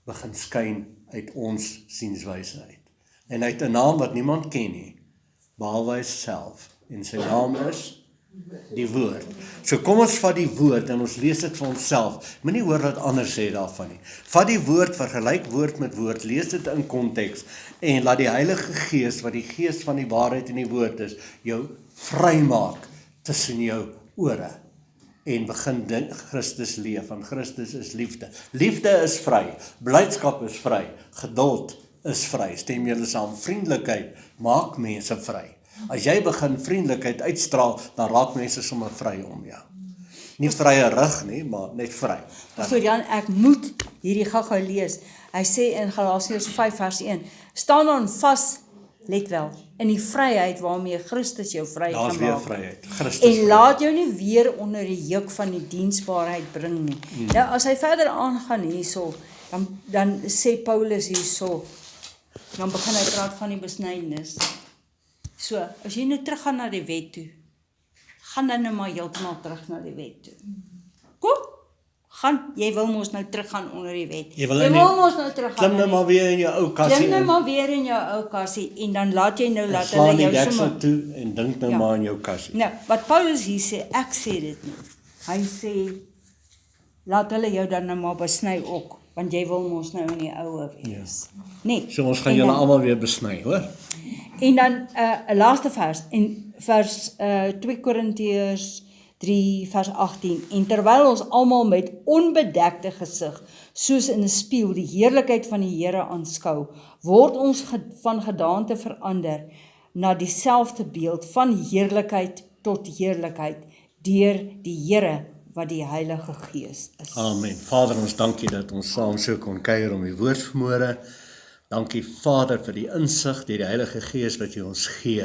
S1: begin skyn uit ons sienswyse uit. En hy het 'n naam wat niemand ken nie, behalwe hy self. En sy naam is die woord. So kom ons vat die woord en ons lees dit vir onsself. Moenie hoor wat ander sê daarvan nie. Vat die woord, vergelyk woord met woord, lees dit in konteks en laat die Heilige Gees, wat die Gees van die waarheid in die woord is, jou vrymaak tussen jou ore. En begin Christus leef, want Christus is liefde. Liefde is vry, blydskap is vry, geduld is vry. Stem julle saam? Vriendelikheid maak mense vry. As jy begin vriendelikheid uitstraal, dan raak mense sommer vry om jou. Nie vrye rug nie, maar net vry.
S2: So Jan, ek moet hierdie gou-gou lees. Hy sê in Galasiërs 5 vers 1, staan dan vas, let wel, in die vryheid waarmee Christus jou vry gemaak.
S1: Daar's weer vryheid. Christus
S2: En laat jou nie weer onder die juk van die diensbaarheid bring nie. Nou as hy verder aangaan hierso, dan sê Paulus hierso, dan begin hy praat van die besnydenis. So, as jy nou teruggaan na die wet toe, gaan dan nou maar heeltemal terug na die wet toe. Kom, jy wil mos nou teruggaan onder die wet.
S1: Jy wil mos
S2: nou teruggaan.
S1: Klim nou maar weer in jou ou kassie
S2: Klim nou
S1: in.
S2: maar weer in jou ou kassie en dan laat jy nou laat
S1: Slaan
S2: hulle
S1: die
S2: jou
S1: deksel
S2: sommer.
S1: toe en dink nou maar in jou kassie.
S2: Nou, wat Paulus hier sê, ek sê dit nie. Hy sê, laat hulle jou dan nou maar besny ook, want jy wil mos nou in die oue wees. Nee.
S1: So ons gaan
S2: En
S1: julle
S2: dan-
S1: almal weer besny, hoor?
S2: En dan 'n laaste vers, en vers 2 Korintiërs 3 vers 18. En terwyl ons almal met onbedekte gesig, soos in 'n spieël, die heerlikheid van die Here aanskou, word ons van gedaante verander na dieselfde beeld, van heerlikheid tot heerlikheid, deur die Here wat die Heilige Gees is.
S1: Amen. Vader, ons dankie dat ons saam so kon kuier om die woord vanmôre. Dankie Vader vir die insig deur die Heilige Gees wat U ons gee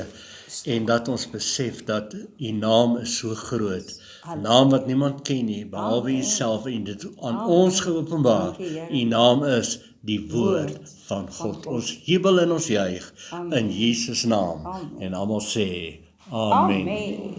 S1: en dat ons besef dat U naam is so groot. 'n Naam wat niemand ken nie, behalwe U self en dit aan ons geopenbaar. U naam is die woord van God. Ons jubel en ons juig in Jesus naam. En almal sê amen.
S2: Amen.